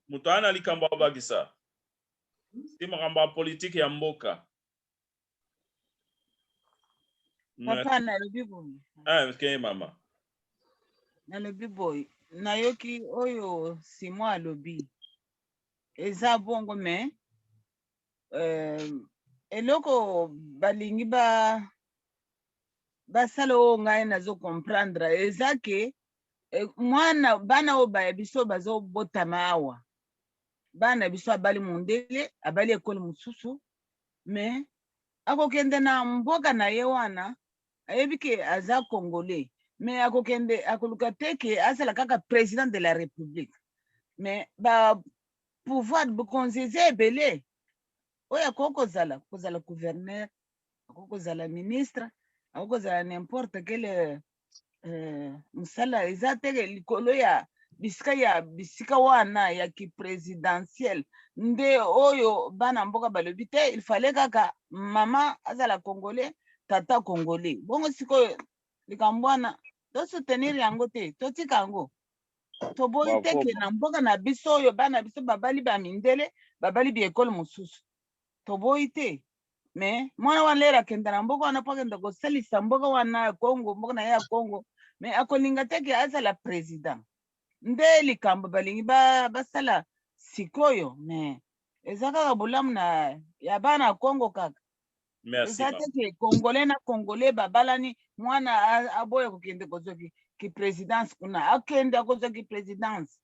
Mutu ana likamba bakisa. Si makamba politique ya mboka.
Papa na lobi boy.
Okay, mama.
Na lobi boy. Nayoki oyo Simon alobi. Eza bongo me eloko balingi basala oyo ngai nazo comprendre eza ke mwana bana oyo baya biso bazobotama awa bana biso abali mundele abali ekole mosusu me akokende na mboka na ye wana ayebi ke aza congolais me akoluka te ke azala kaka président de la république me pouvoir bokonzi eza ebele oyo akoki kozala gouverneur akoki kozala ministre akoki kozala n'importe quel mosala eza te likolo ya bisika wana ya kipresidentiel nde oyo bana mboka balobi te il fallait kaka mama azala congolais tata congolais bongo sikoyo likambo wana tosoutenir yango te totika yango toboyi te ke na mboka na biso oyo bana biso babali bamindele babali biekole mosusu toboyi te me mwana wana lera akenda na mboka wana po akenda kosalisa mboka wana ya Congo mboka na ye ya Congo me akolinga te ke azala président nde likambo balingi basala sikoyo me eza kaka bolamu ya bana ya Congo kaka.
Merci.
Eza te ke congolais na congolais babalani mwana aboya kokende kozwa ki présidence kuna akende akozwa ki présidence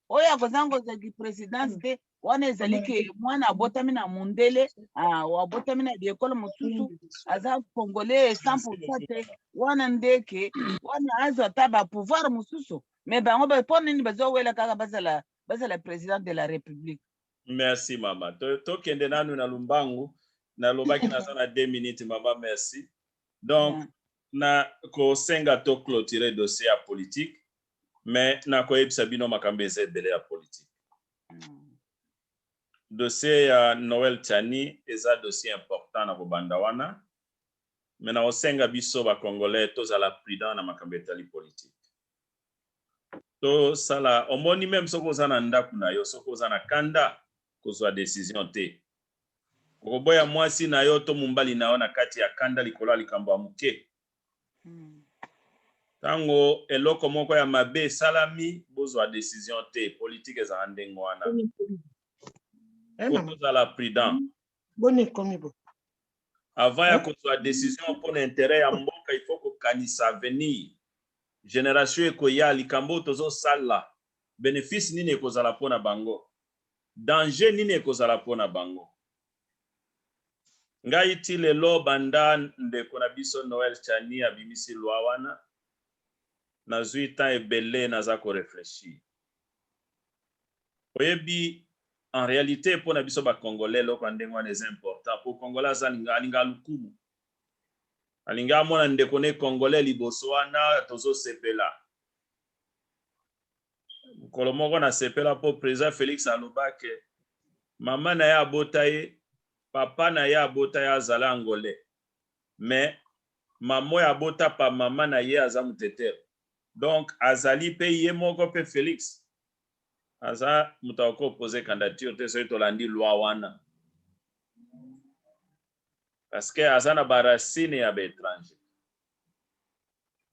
oyo akozanga kozwa ki présidence te wana ezali ke mwana abotami na mundele abotami na biekole mosusu aza congolais 100% te wana ndeke wana azwa ata bapouvoir mosusu me bango mpo nini bazowela kaka bazala président de la république.
Merci mama. Tokende nanu na lumbangu na lobaki na sana 2 minutes mama, merci. Donc na ko senga to clôturer dossier ya politique mais na ko yebisa bino makambo eza ebele ya politique. Dossier ya Noël Chani eza dossier important na kobanda wana mais na osenga biso ba congolais tozala prudent na makambo etali politique. To sala omoni même soko za na ndaku na yo soko za na kanda kozwa décision te. Koboya mwasi na yo to mumbali na yo na kati ya kanda likolo likambo ya muke. Tango eloko moko ya mabe salami bozwa décision te politique za ndengo wana. Koza la prudent.
Boni komi bo.
Avant ya kozwa décision pour l'intérêt ya mboka il faut ko kanisa avenir. Génération ekoya likambo tozo sala. Bénéfice nini ekozala pona bango. Danger nini ekozala pona bango. Ngai ti lelo banda ndeko na biso Noël Chani abimisi lwa wana nazwi temps ebele naza ko réfléchir. Oyebi en réalité pour na biso ba congolais loko ndengo wana est important pour congolais alinga lukumu. Alinga mona ndeko ne congolais liboso wana tozo sepela. Kolomoko na sepela po président Félix alobake mama na ya botaye papa na ya bota ya azala angolais mais maman ya bota pa mama na ye aza mutetero donc azali pe ye moko pe Félix aza mutako poser candidature te so tolandi loi wana parce que aza na barasine ya étranger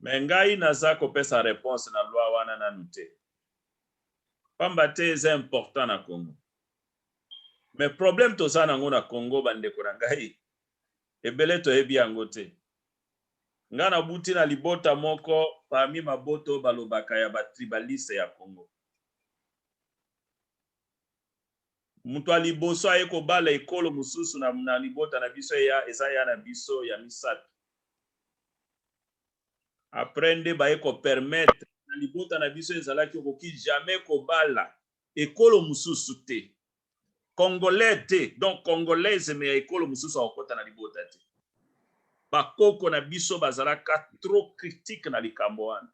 mais ngai naza ko pesa réponse na loi wana na nute pamba te est important na Congo. Mais problème to ça nango na Congo bandeko na ngai ebele to ebi yango te. Nga na buti na libota moko parmi maboto balobaka ya ba tribaliste ya Congo. Mutu aliboso aye ko bala ekolo mususu na libota na biso ya eza ya na biso ya misato. Aprende ba eko permettre na libota na biso ezalaki okoki jamais ko bala ekolo mususu te. Congolais te, donc congolais mais ekolo mususu akota na libota te. bakoko na biso bazalaka trop critique na likambo wana.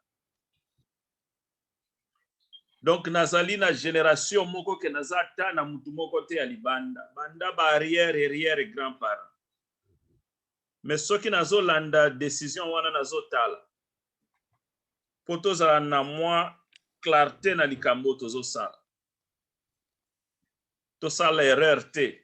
Donc nazali na génération moko ke nazata na mutu moko te ya libanda banda ba arrière grand-parent. Mais soki nazolanda décision wana nazotala po tozala na mwa clarté na likambo tozosala. Tosala erreur te.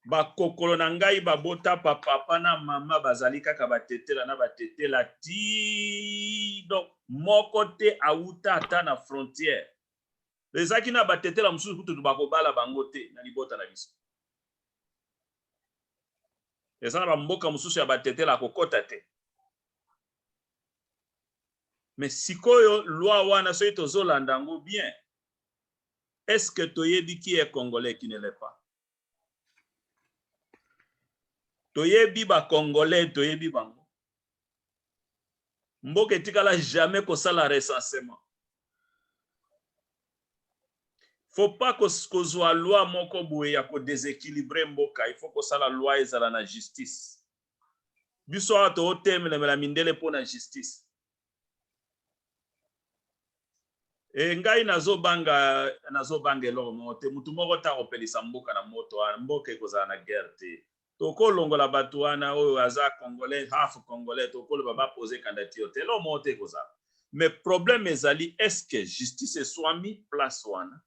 Bakokolo na ngai babota papa na mama bazali kaka batetela na batetela ti donc moko te auta ata na frontière. Ezaki na batetela mususu kutu bakobala bango te na libota na biso. Eza na mboka mususu ya batetela kokota te. Mais sikoyo loi wana soki tozolanda yango bien, est-ce que toyebi qui est congolais qui ne l'est pas? Toyebi ba congolais toyebi bango. Mboka etikala jamais kosala recensement. Faut pas kozwa loi moko boye ya ko déséquilibrer mboka, il faut kosala loi ezala na justice. Biso ato otemela mindele po na justice. E ngai nazobanga eloko moko te mutu moko ta kopelisa mboka na moto wana mboka ekozala na guerre te. Tokolongola bato wana oyo aza congolais half congolais tokoloba ba poser candidature te lo moto ekozala. Mais problème ezali est-ce que justice soit mis place wana?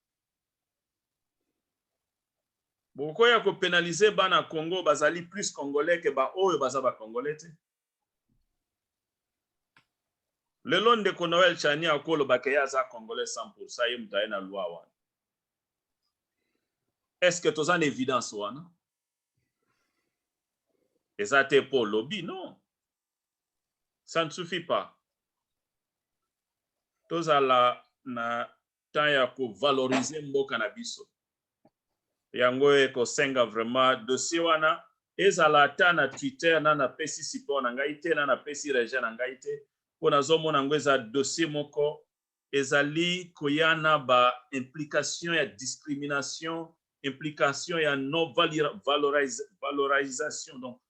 Boko ya ko pénaliser bana Congo bazali plus congolais que ba oyo baza ba congolais te. Le long de Noël Chani akolo bakeya za congolais 100% ye mutaye na loi wana. Est-ce que toza na évidence wana? Ezate pour lobby non. Ça ne suffit pas. Tozala na temps ya ko valoriser mboka na biso. Yango ko senga vraiment dossier wana ezala ta na Twitter na pesi support na ngai te na pesi région na ngai te. Pona zomona ngo eza dossier moko ezali koyana ba implication ya discrimination, implication ya non valorisation donc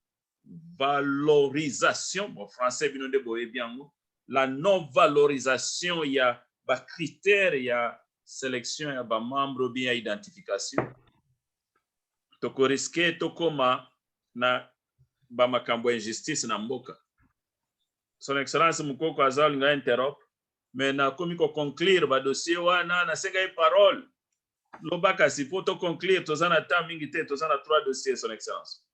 valorisation bon français bino de boye bien la non valorisation ya ba critères ya sélection ya ba membre bien identification toko risquer tokoma na ba makambo injustice na mboka. Son Excellence Mukoko azali nga interrompre mais na komi ko conclure ba dossier wana na senga parole lobaka si poto conclure tozana ta mingi te tozana 3 dossiers Son Excellence.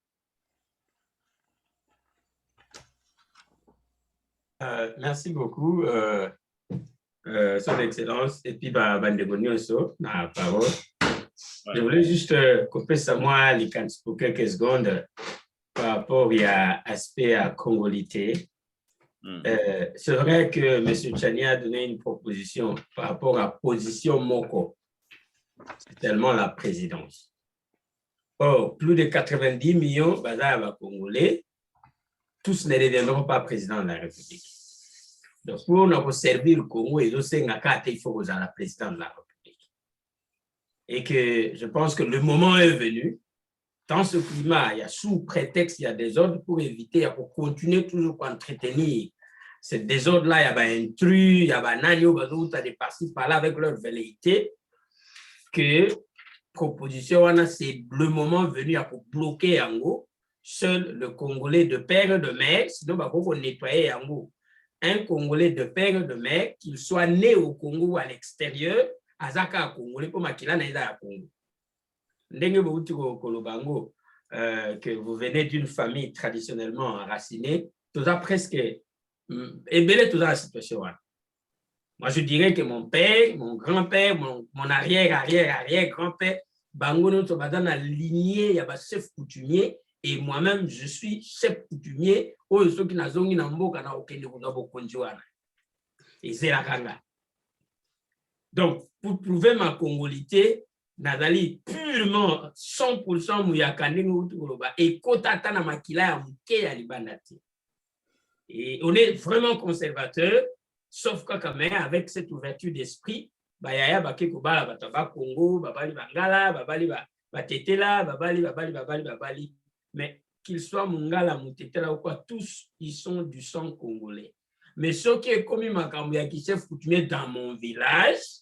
Merci beaucoup Son Excellence et puis bandeboni oso na parole. Je voulais juste couper ça moi les pour quelques secondes par rapport à aspect à congolité. C'est vrai que M. Tchani a donné une proposition par rapport à position Moko, c'est tellement la présidence. Or, plus de 90 millions de Congolais, tous ne deviendront pas présidents de la République. Donc, pour nous servir le Congo, il faut que la présidente de la République. Et que je pense que le moment est venu. Dans ce climat, il y a sous prétexte, il y a des ordres pour éviter, pour continuer toujours à entretenir ces désordres-là. Il y a des intrus, il y a des nanios, il y a des partis par là avec leur velléité, que proposition, c'est le moment venu à bloquer en gros seul le Congolais de père et de mère, sinon il faut nettoyer en gros. Un Congolais de père et de mère, qu'il soit né au Congo ou à l'extérieur, à Zaka Congolais, pour Makila Naïda Congo. Que vous venez d'une famille traditionnellement enracinée, tout ça presque ébélé toute la situation. Moi, je dirais que mon père, mon grand-père, mon arrière-arrière-arrière-grand-père, Bangono Tobadan a ligné, il y a un chef coutumier, et moi-même, je suis chef coutumier, ou ceux qui n'ont pas et c'est la kanga. Donc, pour prouver ma congolité, Nazali purement 100% mouyakane ngoutukuloba et kotata na makila ya mke ya libandati. Et on est vraiment conservateur, sauf que quand même avec cette ouverture d'esprit, bayaya bakeko bala bataba Congo, babali bangala, babali batetela, babali. Mais qu'ils soient Mungala, Moutetela ou quoi, tous, ils sont du sang congolais. Mais ce qui est comme Makambuya qui s'est foutu dans mon village,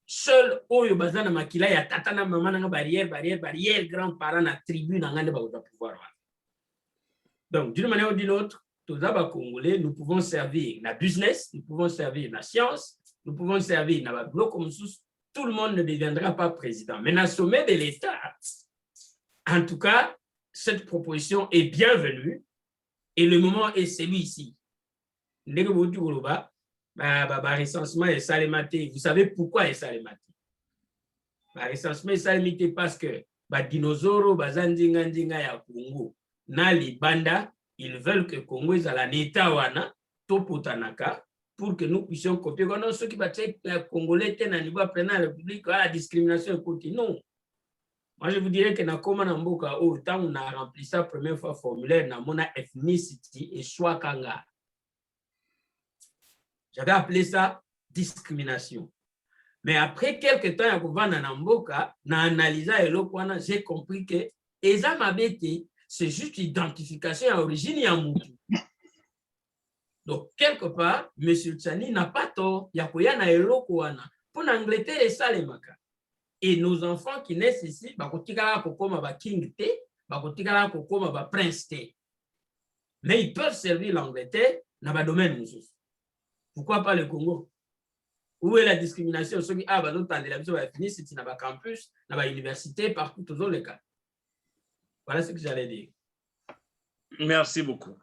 seul Oyo Bazana Makila, ya tatana maman barrière, grands-parents na tribu na ngande ba pouvoir. Donc, d'une manière ou d'une autre, tous les Congolais, nous pouvons servir la business, nous pouvons servir la science, nous pouvons servir la bloc comme sous. Tout le monde ne deviendra pas président. Mais dans le sommet de l'État, en tout cas, cette proposition est bienvenue et le moment est celui-ci. Le recensement est salématé. Vous savez pourquoi est salématé? Le recensement est salématé parce que les dinosaures, les ya Congo, na libanda, ils veulent que Congo soit la État wana, topotanaka, pour que nous puissions copier. Non, ceux qui battent les Congolais à niveau apprenant la République, la discrimination continue. Non. Moi, je vous dirais que dans comment Namboka, autant on a rempli ça première fois formulaire, dans mon ethnicity et choix kanga. J'avais appelé ça discrimination. Mais après quelques temps, à Namboka, dans analysant et l'autre, j'ai compris que Eza Mabete, c'est juste l'identification à origine Yamoutou. Donc, quelque part, M. Tchani n'a pas tort. Yakoya na Elokouana. Pour l'Angleterre, et ça, les maka. Et nos enfants qui naissent ici, bakotikala kokoma ba king te, bakotikala kokoma ba prince te. Mais ils peuvent servir l'Angleterre dans le domaine musus. Pourquoi pas le Congo? Où est la discrimination? Ceux qui ont de la vision fini, c'est dans le campus, dans l'université, partout, tous les cas. Voilà ce que j'allais dire.
Merci beaucoup.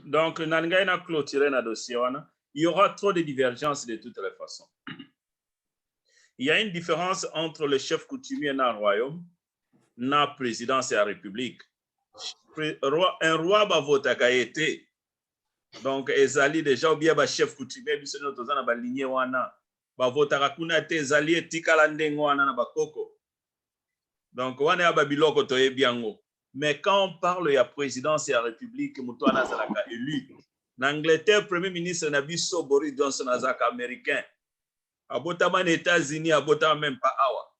Donc, Nangaï a clôturé notre dossier. Il y aura trop de divergences de toutes les façons. Il y a une différence entre le chef coutumier dans le royaume, dans la présidence et la république. Un roi va voter à Gaïté. Donc, Ezali déjà ou bien le chef coutumier, du Seigneur, dans la lignée, va voter à Kunate, Ezali et Tikalande, wana na bakoko. Donc, on est à Babiloko, toye biango. Mais quand on parle de la présidence et de la République, Moutouana Zalaka élu. En Angleterre, Premier ministre Nabiso Boris Johnson Azaka américain. Abotaman États-Unis, abotaman même pas Awa.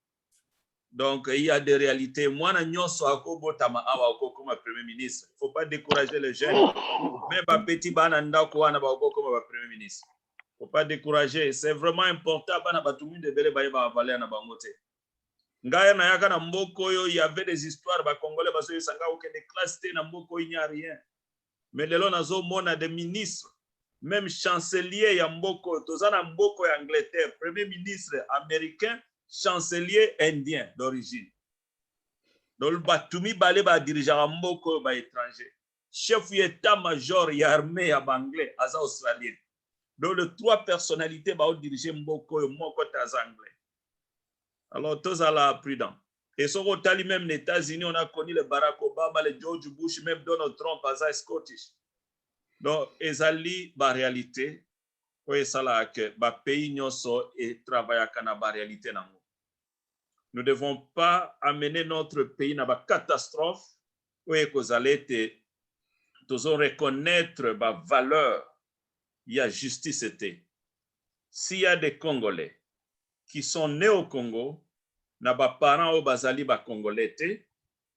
Donc, il y a des réalités. Moi, je suis Botama Awa comme Premier ministre. Il ne faut pas décourager les jeunes. Même les petits bananda comme Premier ministre. Il ne faut pas décourager. C'est vraiment important. Ngaya na yaka na mboko yo, il y avait des histoires ba congolais ba so sanga au des classes na mboko il n'y a rien. Mais lelo nazo mona des ministres, même chancelier ya mboko, tozana mboko ya Angleterre, premier ministre américain, chancelier indien d'origine. Donc batumi balé ba dirigeant mboko ba étranger. Chef d'état-major ya armée ya anglais aza australien. Donc les trois personnalités ba diriger mboko yo moko taza anglais. Alors, tous à la prudent. Et sur le même les États-Unis, on a connu le Barack Obama, le George Bush, même Donald Trump, à Scottish. Donc, ezali ba réalité, oui, ça là que ba pays nyoso et travail à la réalité nango. Nous ne devons pas amener notre pays dans la catastrophe, oui, que vous allez toujours reconnaître ba valeur, il y a justice était. S'il y a des Congolais qui sont nés au Congo, na ba parents au bazali ba congolais,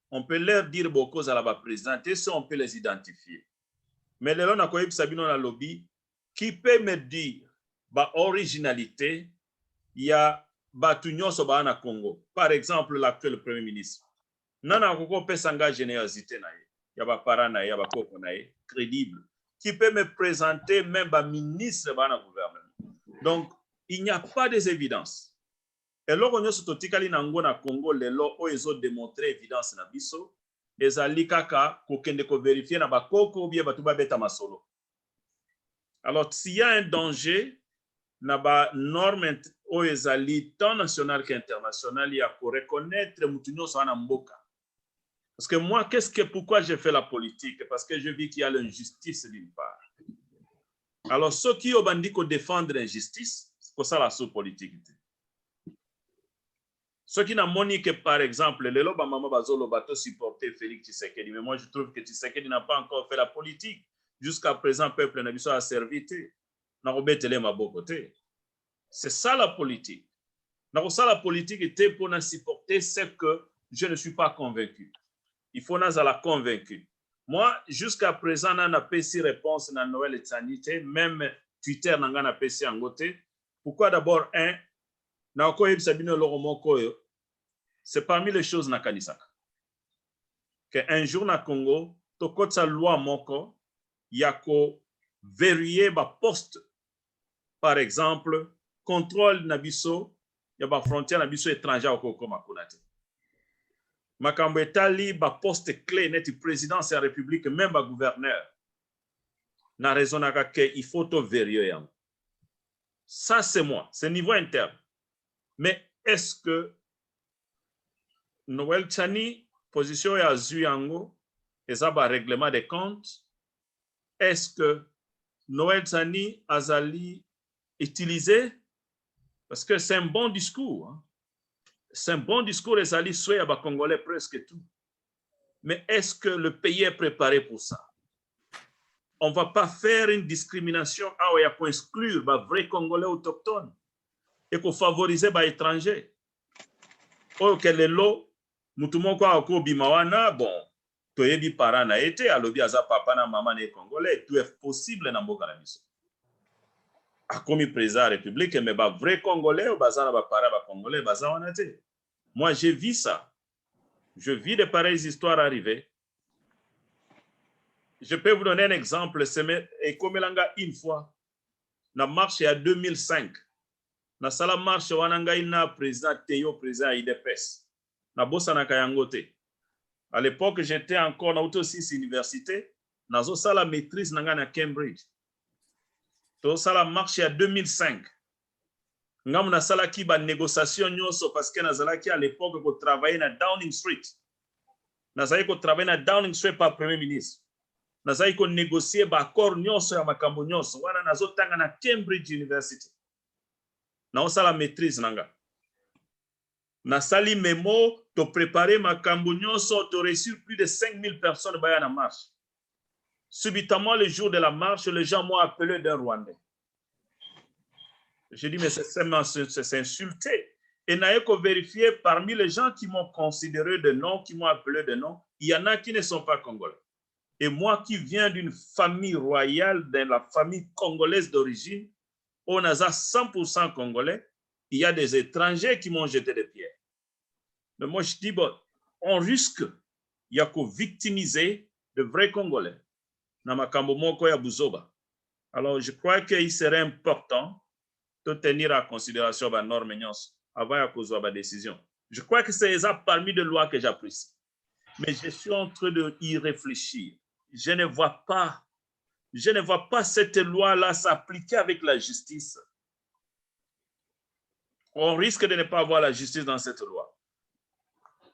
on peut leur dire beaucoup à la présidente, si on peut les identifier. Mais le long na sabino na lobby, qui peut me dire ba originalité, il y a batunyo so ba na Congo. Par exemple, l'actuel premier ministre. Nana koko peut s'engager générosité na ye. Ya ba parents na ye, ya ba koko na ye, crédible. Qui peut me présenter même ba ministre ba na gouvernement. Donc, il n'y a pas des évidences. Et lorsqu'on est sur Tikali Nango na Congo, les lois ont démontré évidence na biso, les alikaka kokende ko vérifier na bakoko ou bien batuba beta masolo. Alors s'il y a un danger na ba norme o ezali tant national qu'international, il y a pour reconnaître mutunyo so na mboka. Parce que moi, pourquoi j'ai fait la politique? Parce que je vis qu'il y a l'injustice d'une part. Alors ceux qui ont bandit ko défendre l'injustice, c'est pour ça la sous-politique. Ceux qui n'ont moni que, par exemple, les loba maman bazolo bateau supporter Félix Tshisekedi, mais moi je trouve que Tshisekedi n'a pas encore fait la politique. Jusqu'à présent, le peuple n'a pas servi. C'est ça la politique. Donc ça la politique était pour nous supporter ce que je ne suis pas convaincu. Il faut nous la convaincu. Moi, jusqu'à présent, je n'ai pas si réponse dans Noël et Sanité, même Twitter n'a pas si en côté. Pourquoi d'abord, c'est parmi les choses na kanisaka. Que un jour na Congo, to kotsa loi moko, yako verrouiller ba poste, par exemple, contrôle na biso, ya ba frontière na biso étranger au Congo makunate. Makambo etali ba poste clé net présidence de la République, même ba gouverneur. Na raison na que il faut to verrouiller. Ça c'est moi, c'est niveau interne. Mais est-ce que Noël Tchani, position ya Zuyango, et ça va règlement des comptes, est-ce que Noël Tchani azali utilisé? Parce que c'est un bon discours. Hein? C'est un bon discours, et ça li souhait à Congolais presque tout. Mais est-ce que le pays est préparé pour ça? On ne va pas faire une discrimination pour exclure les vrais Congolais autochtones et pour favoriser les étrangers. Oh, quel est l'eau? Mutumo kwa ko bimawana bon toyebi para na été alobi aza papa na maman ne congolais tout est possible na mboka na biso akomi président de la République mais ba vrai congolais ou bazana ba para ba congolais baza wana te. Moi j'ai vu ça, je vis de pareilles histoires arriver. Je peux vous donner un exemple, c'est ekomelanga une fois na marche à 2005 na sala marche wananga ina président Teyo président IDPS. À l'époque, j'étais encore dans l'auto-6 université, dans la maîtrise à Cambridge. Tout ça a marché en 2005. Nous avons une négociation parce que nous avons à l'époque travaillé à Downing Street. Nous avons travaillé à Downing Street par Premier ministre. Nous avons négocié un accord à Makambo Nyonso. Nous avons à Cambridge University. Nous avons la maîtrise. Na sali memo, to préparer ma cambonioso, to reçu plus de 5000 personnes à la marche. Subitement, le jour de la marche, les gens m'ont appelé d'un Rwandais. J'ai dit, mais c'est insulté. Et n'a qu'à vérifier parmi les gens qui m'ont considéré de nom, qui m'ont appelé de nom, il y en a qui ne sont pas congolais. Et moi qui viens d'une famille royale, de la famille congolaise d'origine, on a 100% congolais, il y a des étrangers qui m'ont jeté des pierres. Mais moi, je dis, bon, on risque, il y a qu'à victimiser de vrais Congolais. Alors, je crois qu'il serait important de tenir en considération la norme avant de décision. Je crois que c'est ça parmi les lois que j'apprécie. Mais je suis en train d'y réfléchir. Je ne vois pas cette loi-là s'appliquer avec la justice. On risque de ne pas avoir la justice dans cette loi.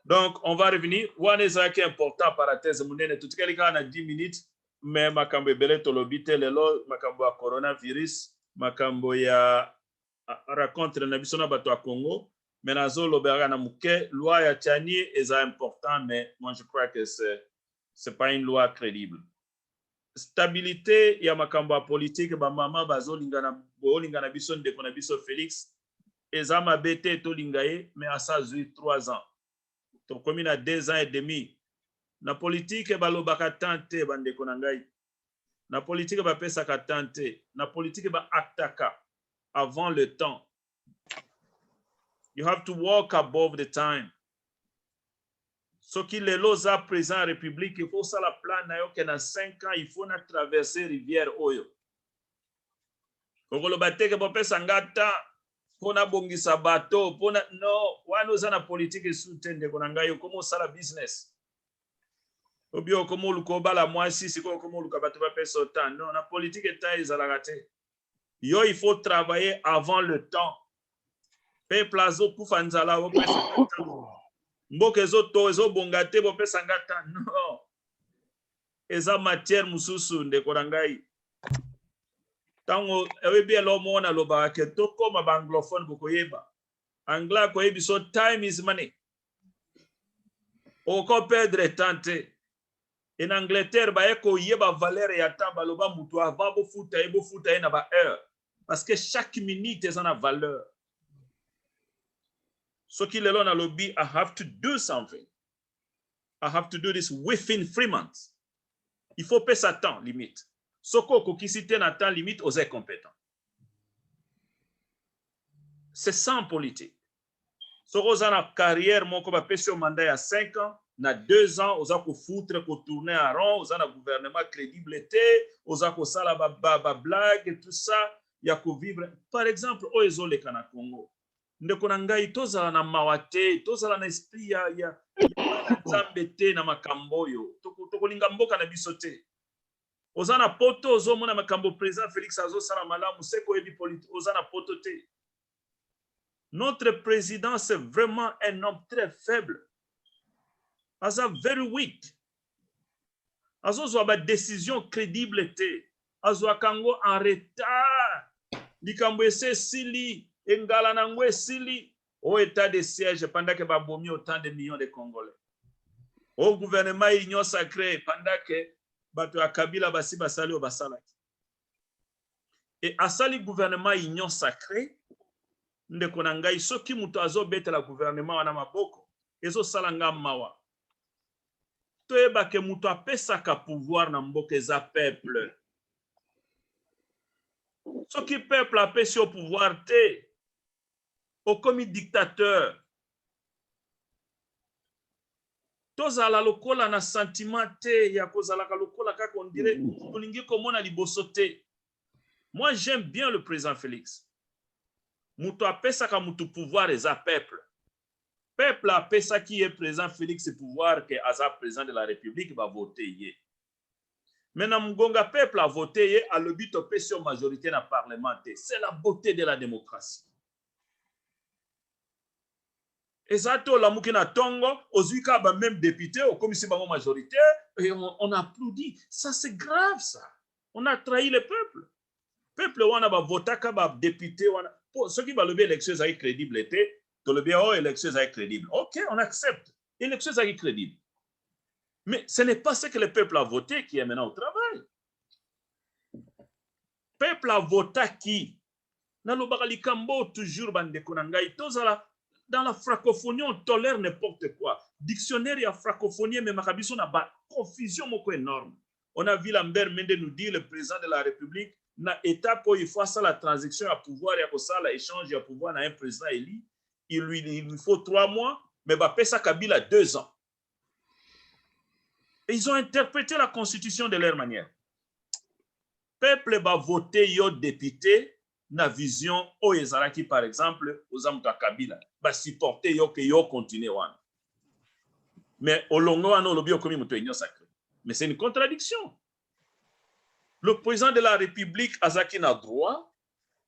Donc, on va revenir. Waneza qui est important, parenthèse, mounene, tout cas, il y a 10 minutes, mais makambo bele tolobite lelo, makambo ya coronavirus, makambo ya raconte na biso na bato ya Congo, mais nazo lobera na muke, loi ya Tchani est important, mais moi je crois que c'est pas une loi crédible. Stabilité ya makambo ya politique, ba mama bazo lingana biso ndeko na biso Félix, ezama bete to lingaye, mais à ça 3 ans. To commune à 2 ans et demi. Na politique balobaka tante bandeko na ngai. Na politique ba pesa ka tante, na politique ba aktaka avant le temps. You have to walk above the time. Ce qui les loza présent en République, il faut ça la plan na yo que dans 5 ans il faut na traverser rivière Oyo. Kongolo bateke ba pesa ngata pona bongisa bato pona no wano za na politique soutende konanga yo komo sala business. Obio komo lukoba la mwasi siko komo lukabato ba pesa autant non na politique eta ezalaka te. Yo il faut travailler avant le temps. Pe plazo kufa nzala wo pesa mboke zo ezo bongate bo pesa ngata non. Eza matière mususu ndeko nangai. Tango ewebi elomo na loba ke to koma ba anglophone bokoyeba. Angla ko yebi so time is money. O ko perdre tante. En Angleterre ba eko yeba valeur ya tamba loba mutu avant bo futa na ba heure parce que chaque minute est en valeur. Ce qui le na lobby I have to do something. I have to do this within 3 months. Il faut payer ça temps limite. Soko kokisite na temps limite aux incompétents. C'est ça en politique. Soko za na carrière moko ba pesi au mandat ya 5 ans, na 2 ans oza ko foutre ko tourner en rond, oza na gouvernement crédibilité, oza ko sala ba blague tout ça, ya ko vivre. Par exemple, o ezoleka na Congo. Ndeko na ngai tozala na mawate, tozala na esprit ya nzambe na makambo yo. Tokolinga mboka na biso te. Ozana poto ozomona makambo président Félix azosala malamu seko ebi politique ozana poto te. Notre président c'est vraiment un homme très faible. Aza very weak. Azozwa ba décision crédible te. Azwa kango en retard. Likambo ese sili engala nangwe sili au état de siège pendant que babomi autant de millions de Congolais. Au gouvernement union sacrée pendant que bato ya Kabila basi basali o basalaki. Et asali gouvernement union sacrée ndeko na ngai soki muto azobetela gouvernement wana maboko ezo salanga mawa. Toyeba ke muto apesaka pouvoir na mboka eza peuple. Soki peuple apesi au pouvoir te au commis dictateur. Tozala lokola na sentiment te ya kozala ka lokola kaka on dirait tolingi komona liboso te. Moi j'aime bien le président Félix. Muto apesa ka mutu pouvoir eza peuple. Peuple apesa qui est président Félix pouvoir que aza président de la République va voter ye. Maintenant mgonga peuple a voté ye a le but opession majorité na parlement. C'est la beauté de la démocratie. Exacto, la moukina tongo, ozuika ba même député, au commissaire bango majoritaire, et on applaudit. Ça, c'est grave, ça. On a trahi le peuple. Peuple, on a voté comme député. Ceux qui va lever l'élection, ça est crédible. Le bien, oh, l'élection, ça est crédible. Ok, on accepte. L'élection, ça est crédible. Mais ce n'est pas ce que le peuple a voté qui est maintenant au travail. Peuple a voté qui? Dans le Baralikambo, toujours, bande konangai, tozala. Dans la francophonie, on tolère n'importe quoi. Dictionnaire et la francophonie, mais makabiso na ba confusion moko énorme. On a vu Lambert Mende nous dire, le président de la République, na étape où il faut ça la transition à pouvoir, il y a la échange à pouvoir, na un président élu, il lui faut 3 mois, mais bah pesa Kabila 2 ans. Et ils ont interprété la constitution de leur manière. Peuple va voter yo député. Na vision o ezalaki par exemple aux amuta Kabila ba supporter yo que yo continuer wana mais olongo wana lobi okomi muto union sacrée mais c'est une contradiction. Le président de la République azaki na droit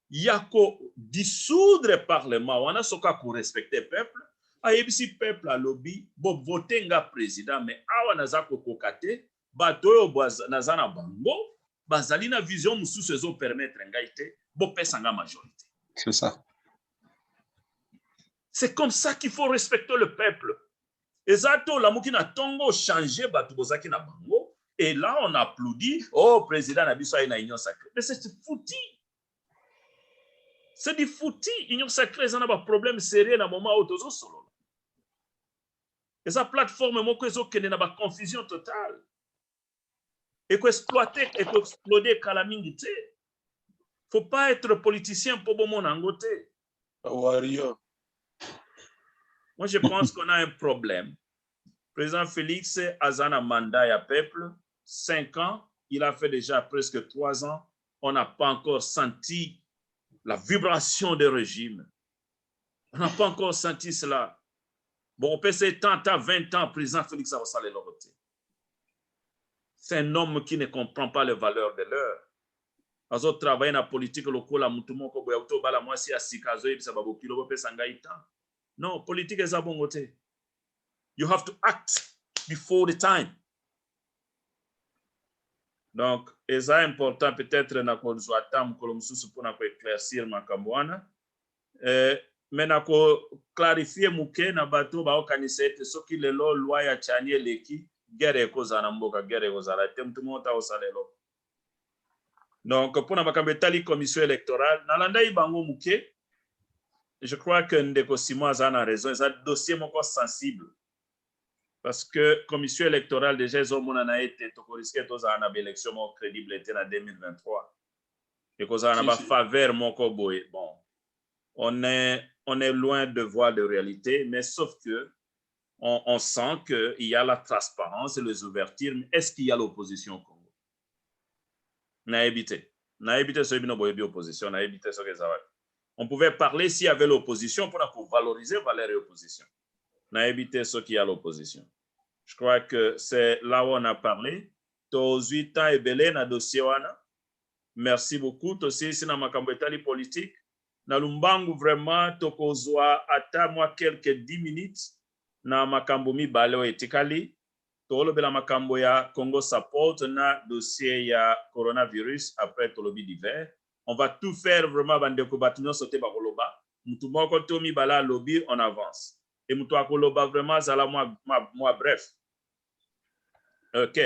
yako dissoudre le parlement wana soka ko respecter peuple ayebisi peuple a lobby bo voter nga président mais awa nazako kokate bato yo nazana bango bazali na vision mususu ezo permettre ngaite bo pesanga majorité.
C'est ça.
C'est comme ça qu'il faut respecter le peuple. Exacto, la mukina tongo changer batu bozaki na bango et là on applaudit oh président Nabiso na union sacrée. Mais c'est foutu. C'est du foutu. Union sacrée ça n'a pas problème sérieux na moment où tozo solo. Et sa plateforme moko ezo kene na ba confusion totale. Et que exploiter et que exploder kalamingi te. Faut pas être politicien pour bon mon angoté.
Warrior.
Moi, je pense qu'on a un problème. Président Félix a un mandat à peuple, 5 ans. Il a fait déjà presque 3 ans. On n'a pas encore senti la vibration du régime. On n'a pas encore senti cela. Bon, on peut se tenter à 20 ans, président Félix a reçu les logotés. C'est un homme qui ne comprend pas les valeurs de l'heure. Azo travailler na politique lokola mutu moko boya uto bala mwasi asikazo yebisa babokilo bo pesa ngai temps. Non, politique eza bongo te. You have to act before the time. Donc, eza important peut-être na kozwa tam kolo mususu pona ko éclaircir makambo wana. Mais na ko clarifier muke na bato ba okanisa ete soki lelo loi ya chanie leki guerre ekozana mboka guerre ekozala te mutu mota osalelo. Donc, pour la commission électorale, je crois que Ndeko Simon a raison. C'est un dossier encore sensible. parce que commission électorale déjà ils ont été risqué tous à une élection crédible en 2023 et qu'on a pas faveur mon boy. Bon, on est loin de voir de réalité, mais sauf que on sent qu'il y a la transparence et les ouvertures. Mais est-ce qu'il y a l'opposition au Congo? N'a évité ce qui n'a opposition, n'a évité ce que ça va. On pouvait parler s'il y avait l'opposition pour valoriser valeur et opposition. N'a évité ce qu'il y a l'opposition. Je crois que c'est là où on a parlé. Tous 8 ans et belé na dossier wana. Merci beaucoup. Aussi, si na makambo etali politique, na lumbangu vraiment tokozwa ata moi quelques 10 minutes na makambo mibale etikali. Tolobela makambo ya Congo support na dossier ya coronavirus après tolobi d'hiver. On va tout faire vraiment bandeko batuno sauter bakoloba. Mutu moko to mibala lobby on avance. Et mutu akoloba vraiment zala moi bref. OK.